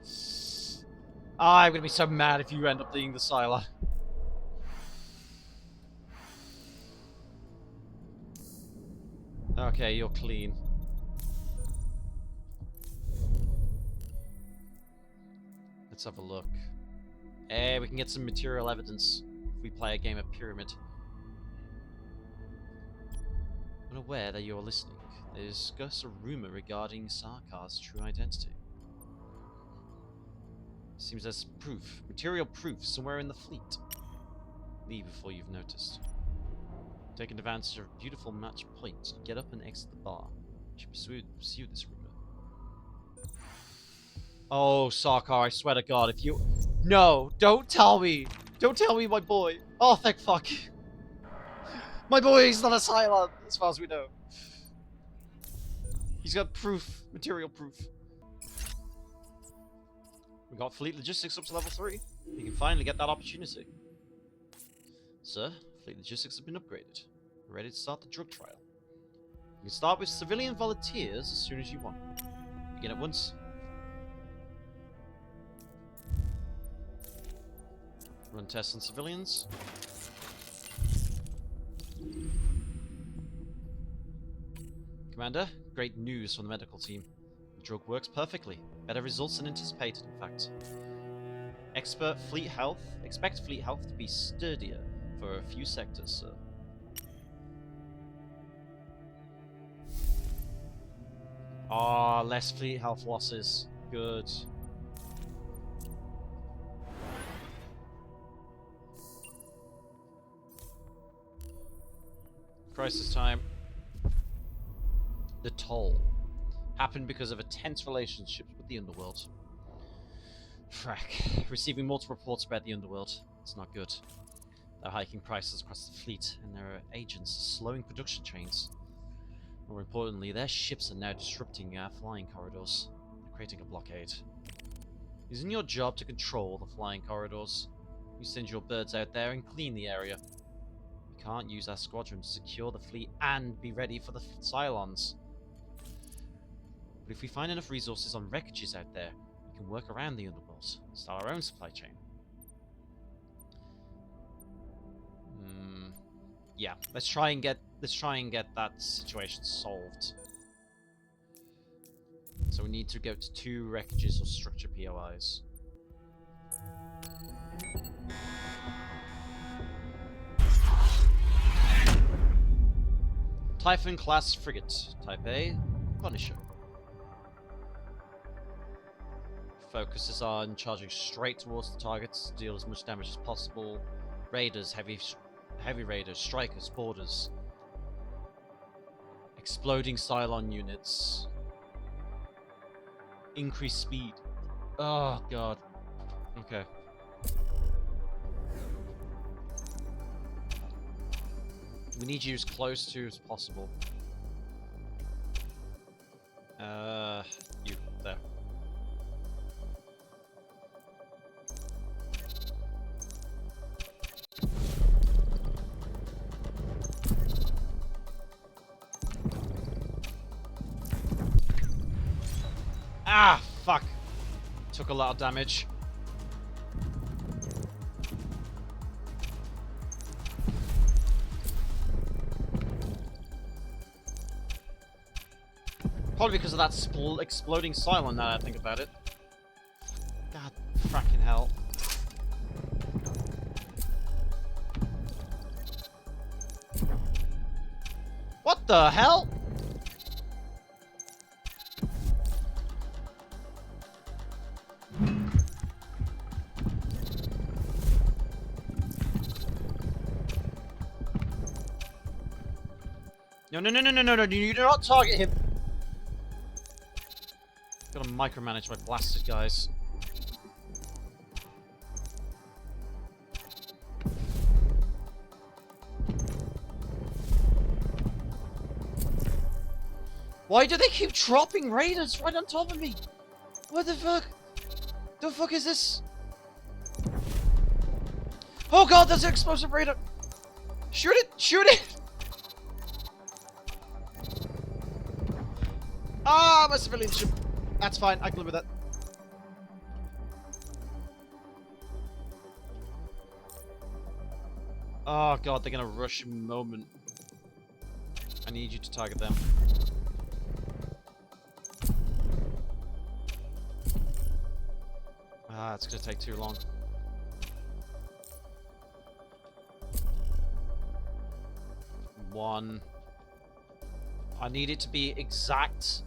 I'm gonna be so mad if you end up being the Cylon. Okay, you're clean. Let's have a look. Hey, we can get some material evidence if we play a game of Pyramid. Unaware that you're listening, they discuss a rumor regarding Sarkar's true identity. Seems there's proof, material proof, somewhere in the fleet. Leave before you've noticed. Taking advantage of a beautiful match point, get up and exit the bar. You should pursue this rumor. Oh, Sarkar, I swear to God, if you... No, don't tell me! Don't tell me, my boy! Oh, thank fuck! My boy is not a Cylon, as far as we know. He's got proof, material proof. We got fleet logistics up to level 3. We can finally get that opportunity. Sir, fleet logistics have been upgraded. We're ready to start the drug trial. You can start with civilian volunteers as soon as you want. Begin at once. Run tests on civilians. Commander, great news from the medical team. The drug works perfectly. Better results than anticipated, in fact. Expect fleet health to be sturdier for a few sectors, sir. Ah, less fleet health losses. Good. Crisis time. The toll happened because of a tense relationship with the underworld. Frack. Receiving multiple reports about the underworld. It's not good. They're hiking prices across the fleet, and there are agents slowing production chains. More importantly, their ships are now disrupting our flying corridors. They're creating a blockade. Isn't your job to control the flying corridors? You send your birds out there and clean the area. We can't use our squadron to secure the fleet and be ready for the Cylons. But if we find enough resources on wreckages out there, we can work around the underworld, start our own supply chain. Yeah, let's try and get that situation solved. So we need to go to 2 wreckages or structure POIs. Typhoon class frigate, Type A, Punisher. Focuses on charging straight towards the targets to deal as much damage as possible. Raiders, heavy raiders, strikers, boarders. Exploding Cylon units. Increased speed. Oh god. Okay. We need you as close to as possible. You, there. Ah, fuck. Took a lot of damage. Probably because of that exploding Cylon now that I think about it. God fracking hell. What the hell? No, no, no, no, no, no, no, you do not target him! Gotta micromanage my blasted guys. Why do they keep dropping raiders right on top of me? What the fuck? The fuck is this? Oh god, there's an explosive raider! Shoot it! Shoot it! Ah, my civilian ship. That's fine, I can live with that. Oh god, they're gonna rush in a moment. I need you to target them. Ah, it's gonna take too long. One. I need it to be exact.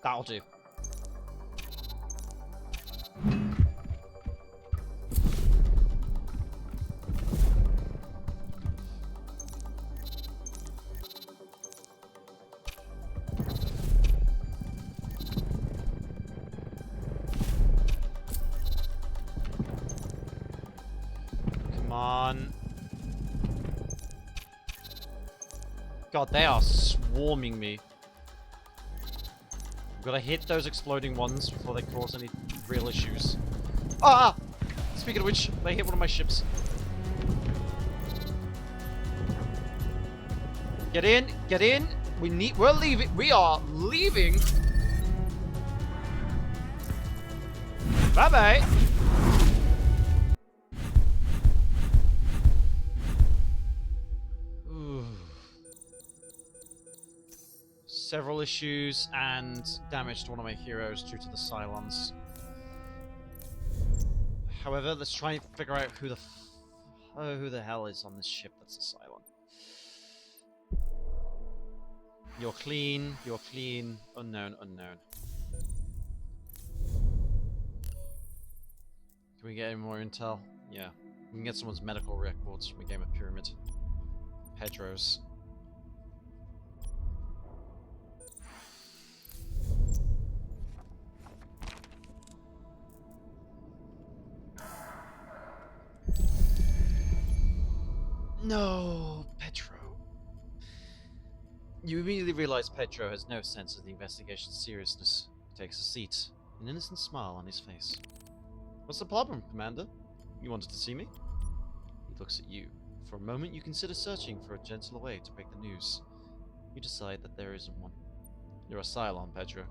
That'll do. Come on. God, they are swarming me. I've got to hit those exploding ones before they cause any real issues. Ah! Speaking of which, they hit one of my ships. Get in, get in. We're leaving. We are leaving. Bye bye. Several issues and damage to one of my heroes due to the Cylons. However, let's try and figure out who the hell is on this ship that's a Cylon. You're clean, unknown, unknown. Can we get any more intel? Yeah. We can get someone's medical records from a game of Pyramid. Pedro's. No, Petro. You immediately realize Petro has no sense of the investigation's seriousness. He takes a seat, an innocent smile on his face. What's the problem, Commander? You wanted to see me? He looks at you. For a moment, you consider searching for a gentler way to break the news. You decide that there isn't one. You're a Cylon, Petro.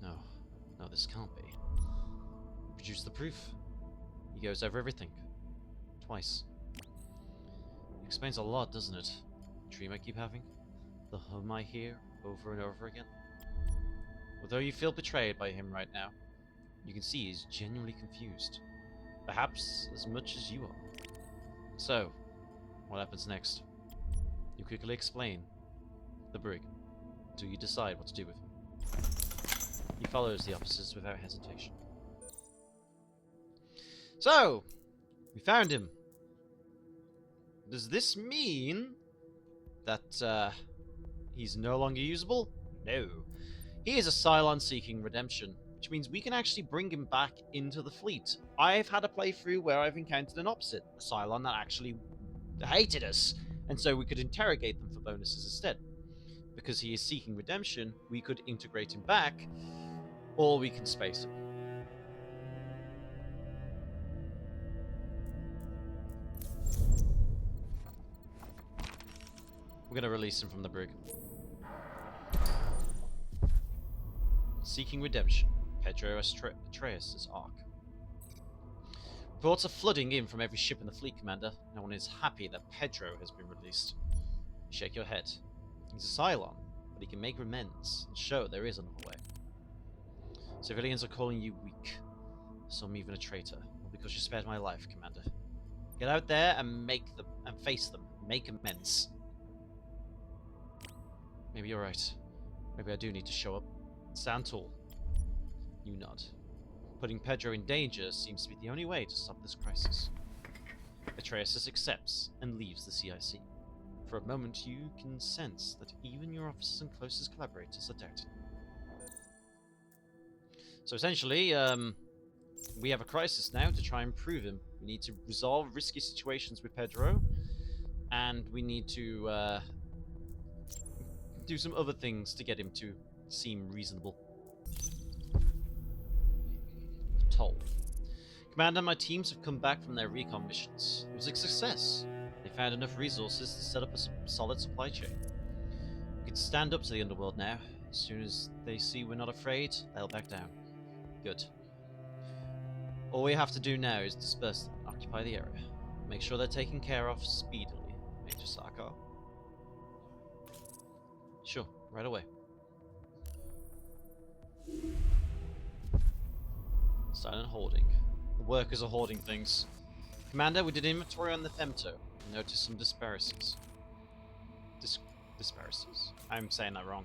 No, this can't be. Produce the proof. He goes over everything. Twice. It explains a lot, doesn't it? The dream I keep having? The hum I hear over and over again? Although you feel betrayed by him right now, you can see he's genuinely confused. Perhaps as much as you are. So, what happens next? You quickly explain the brig until you decide what to do with him. He follows the officers without hesitation. So, we found him. Does this mean that he's no longer usable? No. He is a Cylon seeking redemption, which means we can actually bring him back into the fleet. I've had a playthrough where I've encountered an opposite, a Cylon that actually hated us, and so we could interrogate them for bonuses instead. Because he is seeking redemption, we could integrate him back, or we can space him. We're going to release him from the brig. Seeking redemption. Pedro Atreus' arc. Reports are flooding in from every ship in the fleet, Commander. No one is happy that Pedro has been released. You shake your head. He's a Cylon, but he can make amends and show there is another way. Civilians are calling you weak. Some even a traitor. All because you spared my life, Commander. Get out there and face them. Make amends. Maybe you're right. Maybe I do need to show up. Stand tall. You nod. Putting Pedro in danger seems to be the only way to stop this crisis. Atreus accepts and leaves the CIC. For a moment, you can sense that even your officers and closest collaborators are doubting. So essentially, we have a crisis now to try and prove him. We need to resolve risky situations with Pedro, and we need to do some other things to get him to seem reasonable. Toll. Commander, my teams have come back from their recon missions. It was a success. They found enough resources to set up a solid supply chain. We can stand up to the underworld now. As soon as they see we're not afraid, they'll back down. Good. All we have to do now is disperse them and occupy the area. Make sure they're taken care of speedily. Major Sarkar? Sure, right away. Silent hoarding. The workers are hoarding things. Commander, we did inventory on the Femto and noticed some disparities. Disparities? I'm saying that wrong.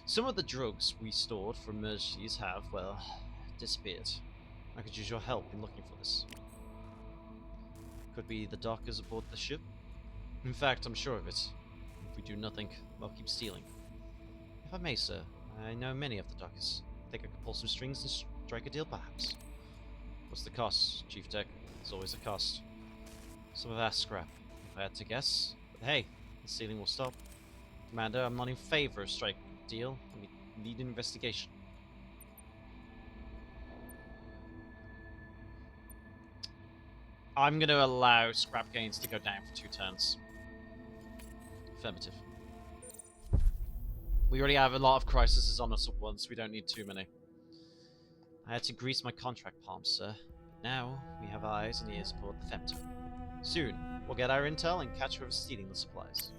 Some of the drugs we stored for emergencies have, well, disappeared. I could use your help in looking for this. Could be the dockers aboard the ship. In fact, I'm sure of it. If we do nothing, they'll keep stealing. If I may, sir, I know many of the dockers. Think I could pull some strings and strike a deal, perhaps? What's the cost, Chief Tech? There's always a cost. Some of our scrap, if I had to guess. But hey, the stealing will stop. Commander, I'm not in favor of striking a deal. We need an investigation. I'm going to allow scrap gains to go down for 2 turns. Affirmative. We already have a lot of crises on us at once. We don't need too many. I had to grease my contract palms, sir. But now we have eyes and ears aboard the Femto. Soon, we'll get our intel and catch whoever's stealing the supplies.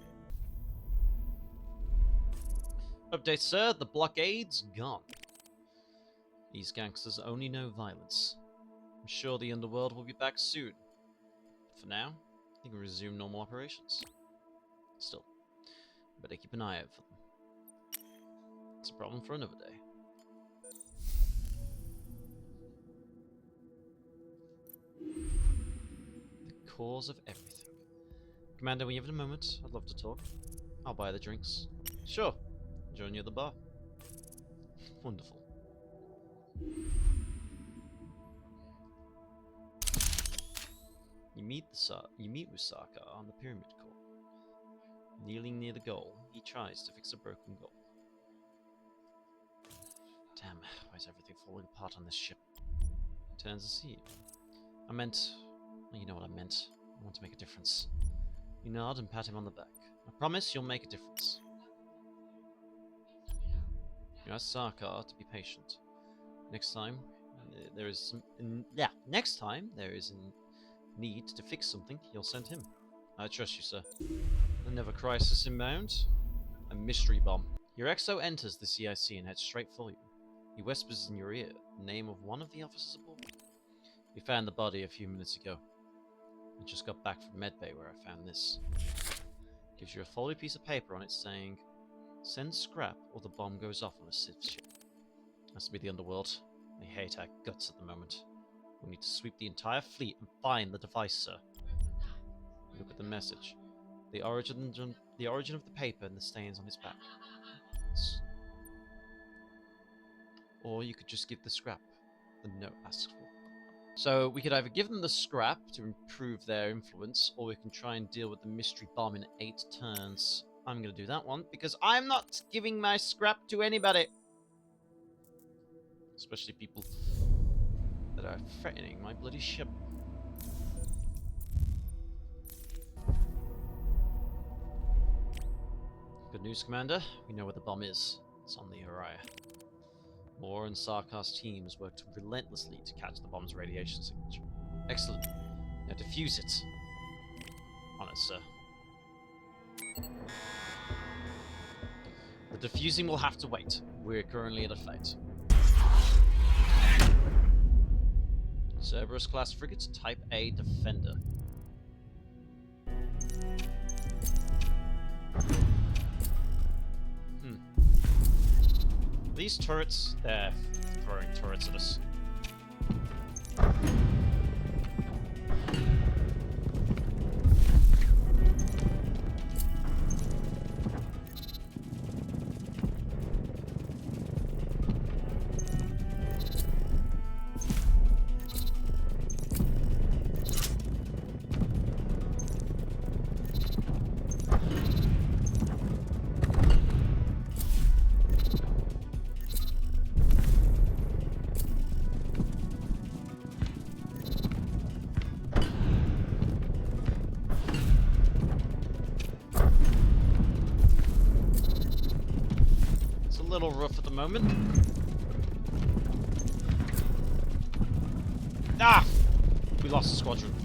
Update, sir. The blockade's gone. These gangsters only know violence. I'm sure the underworld will be back soon. But for now, they can resume normal operations. Still, better keep an eye out for them. It's a problem for another day. The cause of everything. Commander, when you have a moment, I'd love to talk. I'll buy the drinks. Sure. Join you at the bar. Wonderful. You meet with Sarkar on the Pyramid Core. Kneeling near the goal, he tries to fix a broken goal. Damn, why is everything falling apart on this ship? He turns to see you. I meant... well, you know what I meant. I want to make a difference. You nod and pat him on the back. I promise you'll make a difference. You ask Sarkar to be patient. Next time there is a need to fix something, you'll send him. I trust you, sir. Another crisis inbound. A mystery bomb. Your XO enters the CIC and heads straight for you. He whispers in your ear the name of one of the officers aboard. We found the body a few minutes ago. I just got back from medbay where I found this. Gives you a folded piece of paper on it saying, send scrap or the bomb goes off on a Civ ship. Has to be the underworld. They hate our guts at the moment. We need to sweep the entire fleet and find the device, sir. Look at the message. The origin of the paper and the stains on its back. Or you could just give the scrap the note asks for. So we could either give them the scrap to improve their influence, or we can try and deal with the mystery bomb in 8 turns. I'm going to do that one, because I'm not giving my scrap to anybody. Especially people that are threatening my bloody ship. Good news, Commander. We know where the bomb is. It's on the Uriah. Moore and Sarkar's teams worked relentlessly to catch the bomb's radiation signature. Excellent. Now defuse it. On it, sir. The defusing will have to wait. We're currently at a fight. Cerberus-class frigate, Type A Defender. These turrets, they're throwing turrets at us. little rough at the moment. Ah! We lost the squadron.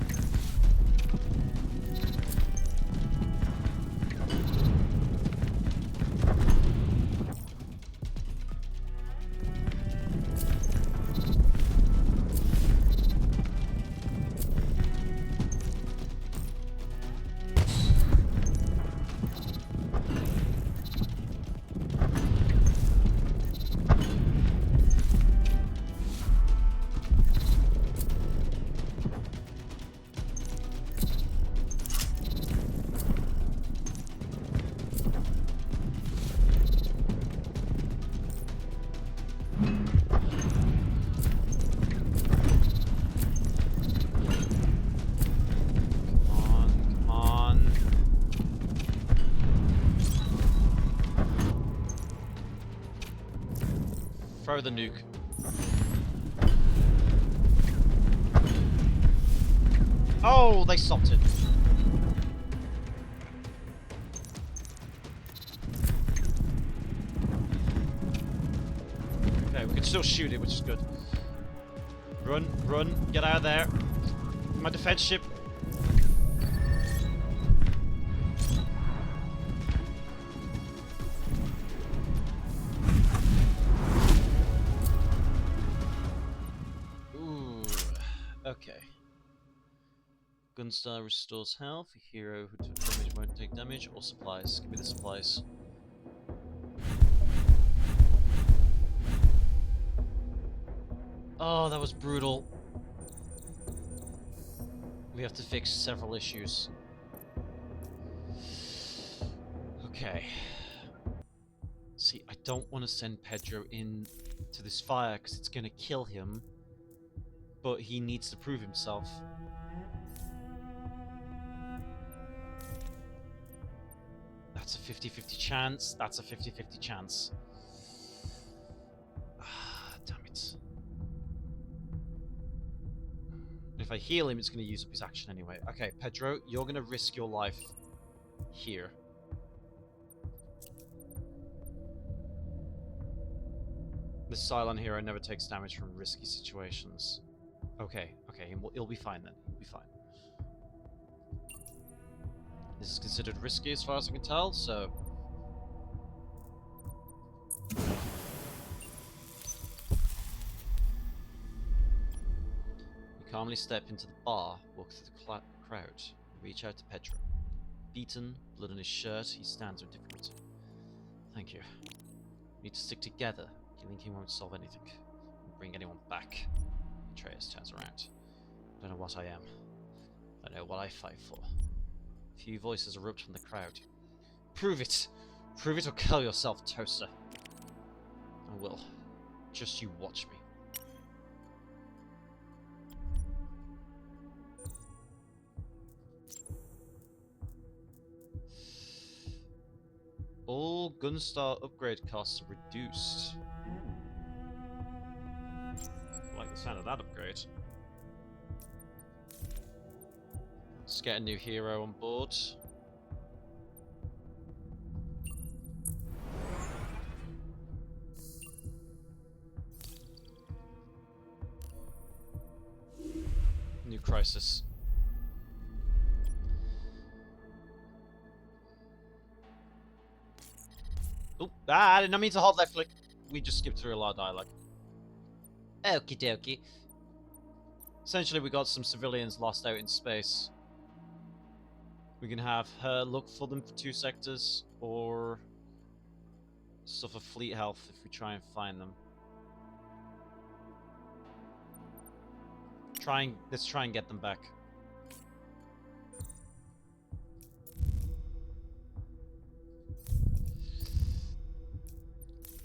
Throw the nuke. Oh, they stopped it. Okay, we can still shoot it, which is good. Run, run, get out of there. My defense ship. Okay. Gunstar restores health. A hero who took damage won't take damage. Or supplies. Give me the supplies. Oh, that was brutal. We have to fix several issues. Okay. See, I don't want to send Pedro in to this fire because it's going to kill him. But he needs to prove himself. That's a 50-50 chance. That's a 50-50 chance. Ah, damn it. If I heal him, it's going to use up his action anyway. Okay, Pedro, you're going to risk your life here. This Cylon hero never takes damage from risky situations. Okay, he'll be fine then. He'll be fine. This is considered risky as far as I can tell, so... You calmly step into the bar, walk through the crowd, and reach out to Pedro. Beaten, blood on his shirt, he stands with difficulty. Thank you. We need to stick together. Killing him won't solve anything. Won't bring anyone back. Atreus turns around. I don't know what I am. I know what I fight for. A few voices erupt from the crowd. Prove it! Prove it or kill yourself, Toaster. I will. Just you watch me. All Gunstar upgrade costs are reduced. I like the sound of that upgrade. Let's get a new hero on board. New crisis. Oh, I did not mean to hold left click. We just skipped through a lot of dialogue. Okie dokie. Essentially, we got some civilians lost out in space. We can have her look for them for 2 sectors, or suffer fleet health if we try and find them. Let's try and get them back.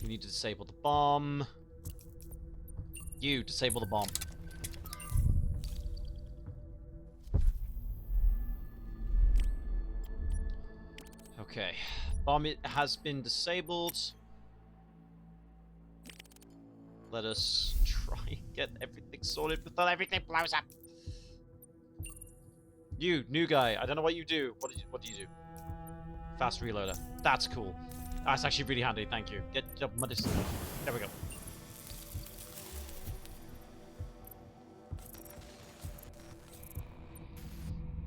We need to disable the bomb. You, disable the bomb. Okay. Bomb has been disabled. Let us try and get everything sorted before everything blows up. You, new guy. I don't know what you do. What do you do? Fast reloader. That's cool. That's actually really handy, thank you. Get medicine. There we go.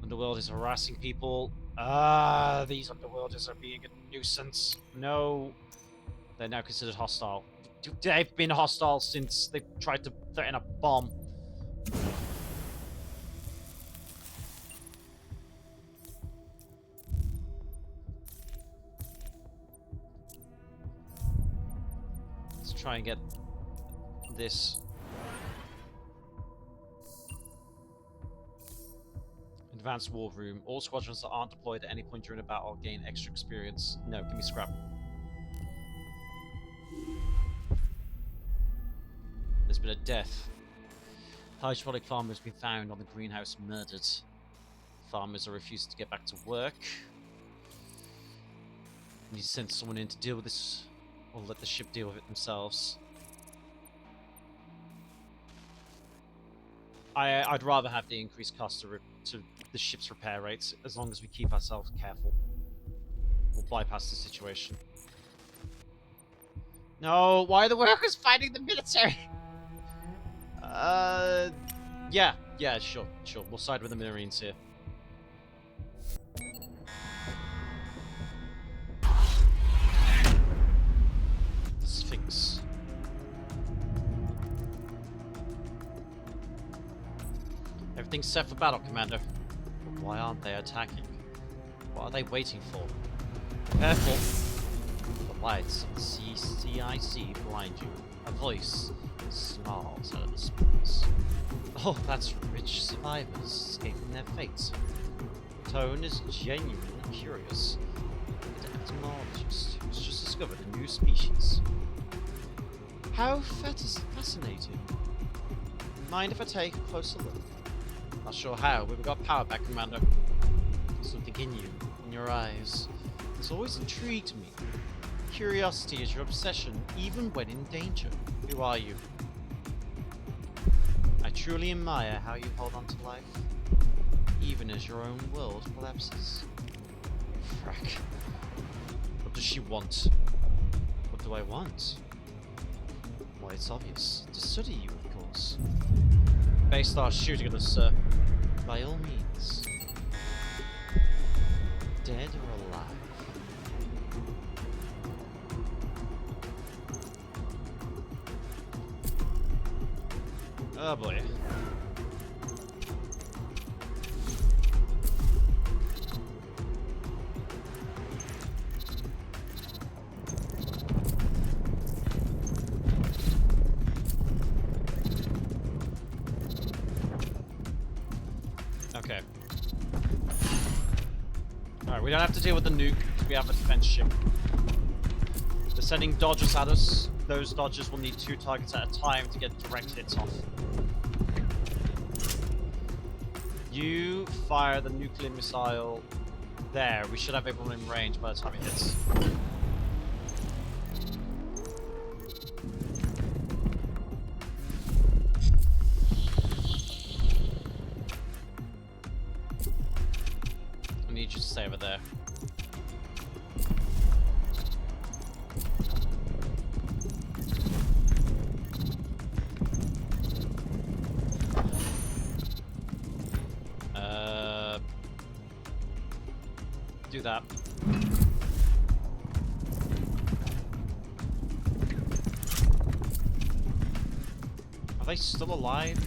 Underworld is harassing people. These Underworlders are being a nuisance. No. They're now considered hostile. They've been hostile since they tried to threaten a bomb. Let's try and get this. Advanced war room. All squadrons that aren't deployed at any point during a battle gain extra experience. No, give me scrap. There's been a death. Hydraulic farmer has been found on the greenhouse murdered. Farmers are refusing to get back to work. You need to send someone in to deal with this, or let the ship deal with it themselves. I'd rather have the increased cost to the ship's repair rates, as long as we keep ourselves careful. We'll bypass the situation. No, why are the workers fighting the military? Yeah, sure. We'll side with the Marines here. The Sphinx. Everything's set for battle, Commander. But why aren't they attacking? What are they waiting for? Careful! The lights of the CCIC blind you. A voice snarls out of the speakers. Oh, that's rich survivors escaping their fate. The tone is genuinely curious. An entomologist who's just discovered a new species. How fascinating. Mind if I take a closer look? Not sure how, but we got power back, Commander. Something in you, in your eyes. It's always intrigued me. Curiosity is your obsession, even when in danger. Who are you? I truly admire how you hold on to life, even as your own world collapses. Frack. What does she want? What do I want? Why, it's obvious. To study you, of course. Battlestar's shooting at us, sir. By all means. Dead or alive? Oh boy. Okay. Alright, we don't have to deal with the nuke because we have a defense ship. They're sending dodgers at us. Those dodgers will need 2 targets at a time to get direct hits off. You fire the nuclear missile there. We should have everyone in range by the time it hits. I need you to stay over there. Do that. Are they still alive?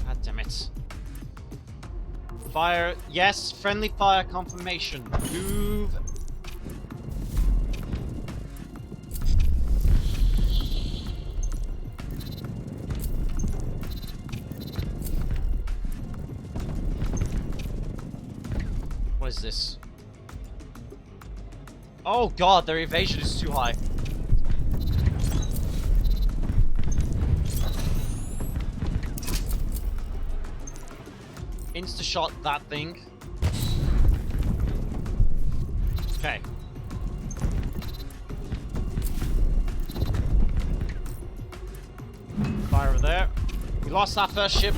God damn it. Fire. Yes, friendly fire confirmation. Move. What is this? Oh god, their evasion is too high. Insta-shot that thing. Okay. Fire over there. We lost our first ship.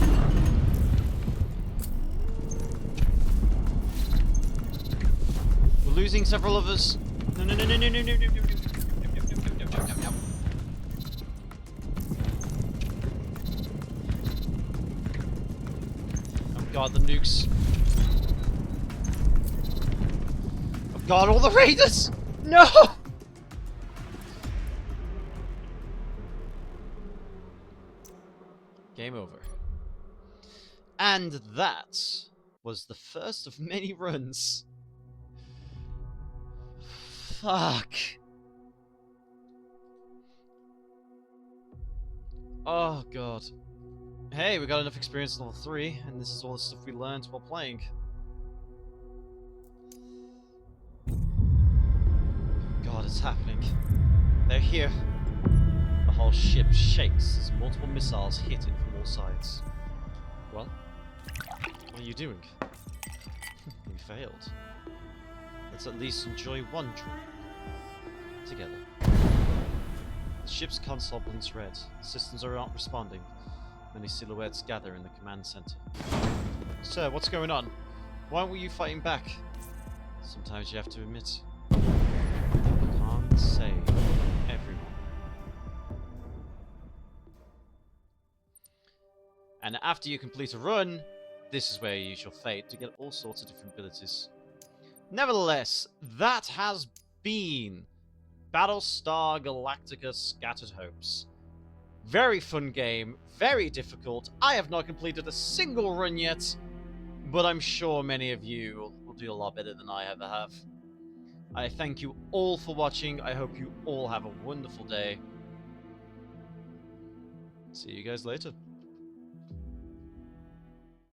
losing several of us. No, no, no, no, no, no, no, no, no, no, no, no, no, no, no. Oh god, the nukes. Oh god, all the raiders! No! Game over. And that was the first of many runs. Fuck. Oh god. Hey, we got enough experience level 3, and this is all the stuff we learned while playing. God, it's happening. They're here. The whole ship shakes as multiple missiles hit it from all sides. Well, what are you doing? We failed. Let's at least enjoy one drink together. The ship's console blinks red. Systems are not responding. Many silhouettes gather in the command center. Sir, what's going on? Why were you fighting back? Sometimes you have to admit, you can't save everyone. And after you complete a run, this is where you use your fate to get all sorts of different abilities. Nevertheless, that has been Battlestar Galactica Scattered Hopes. Very fun game, very difficult. I have not completed a single run yet, but I'm sure many of you will do a lot better than I ever have. I thank you all for watching. I hope you all have a wonderful day. See you guys later.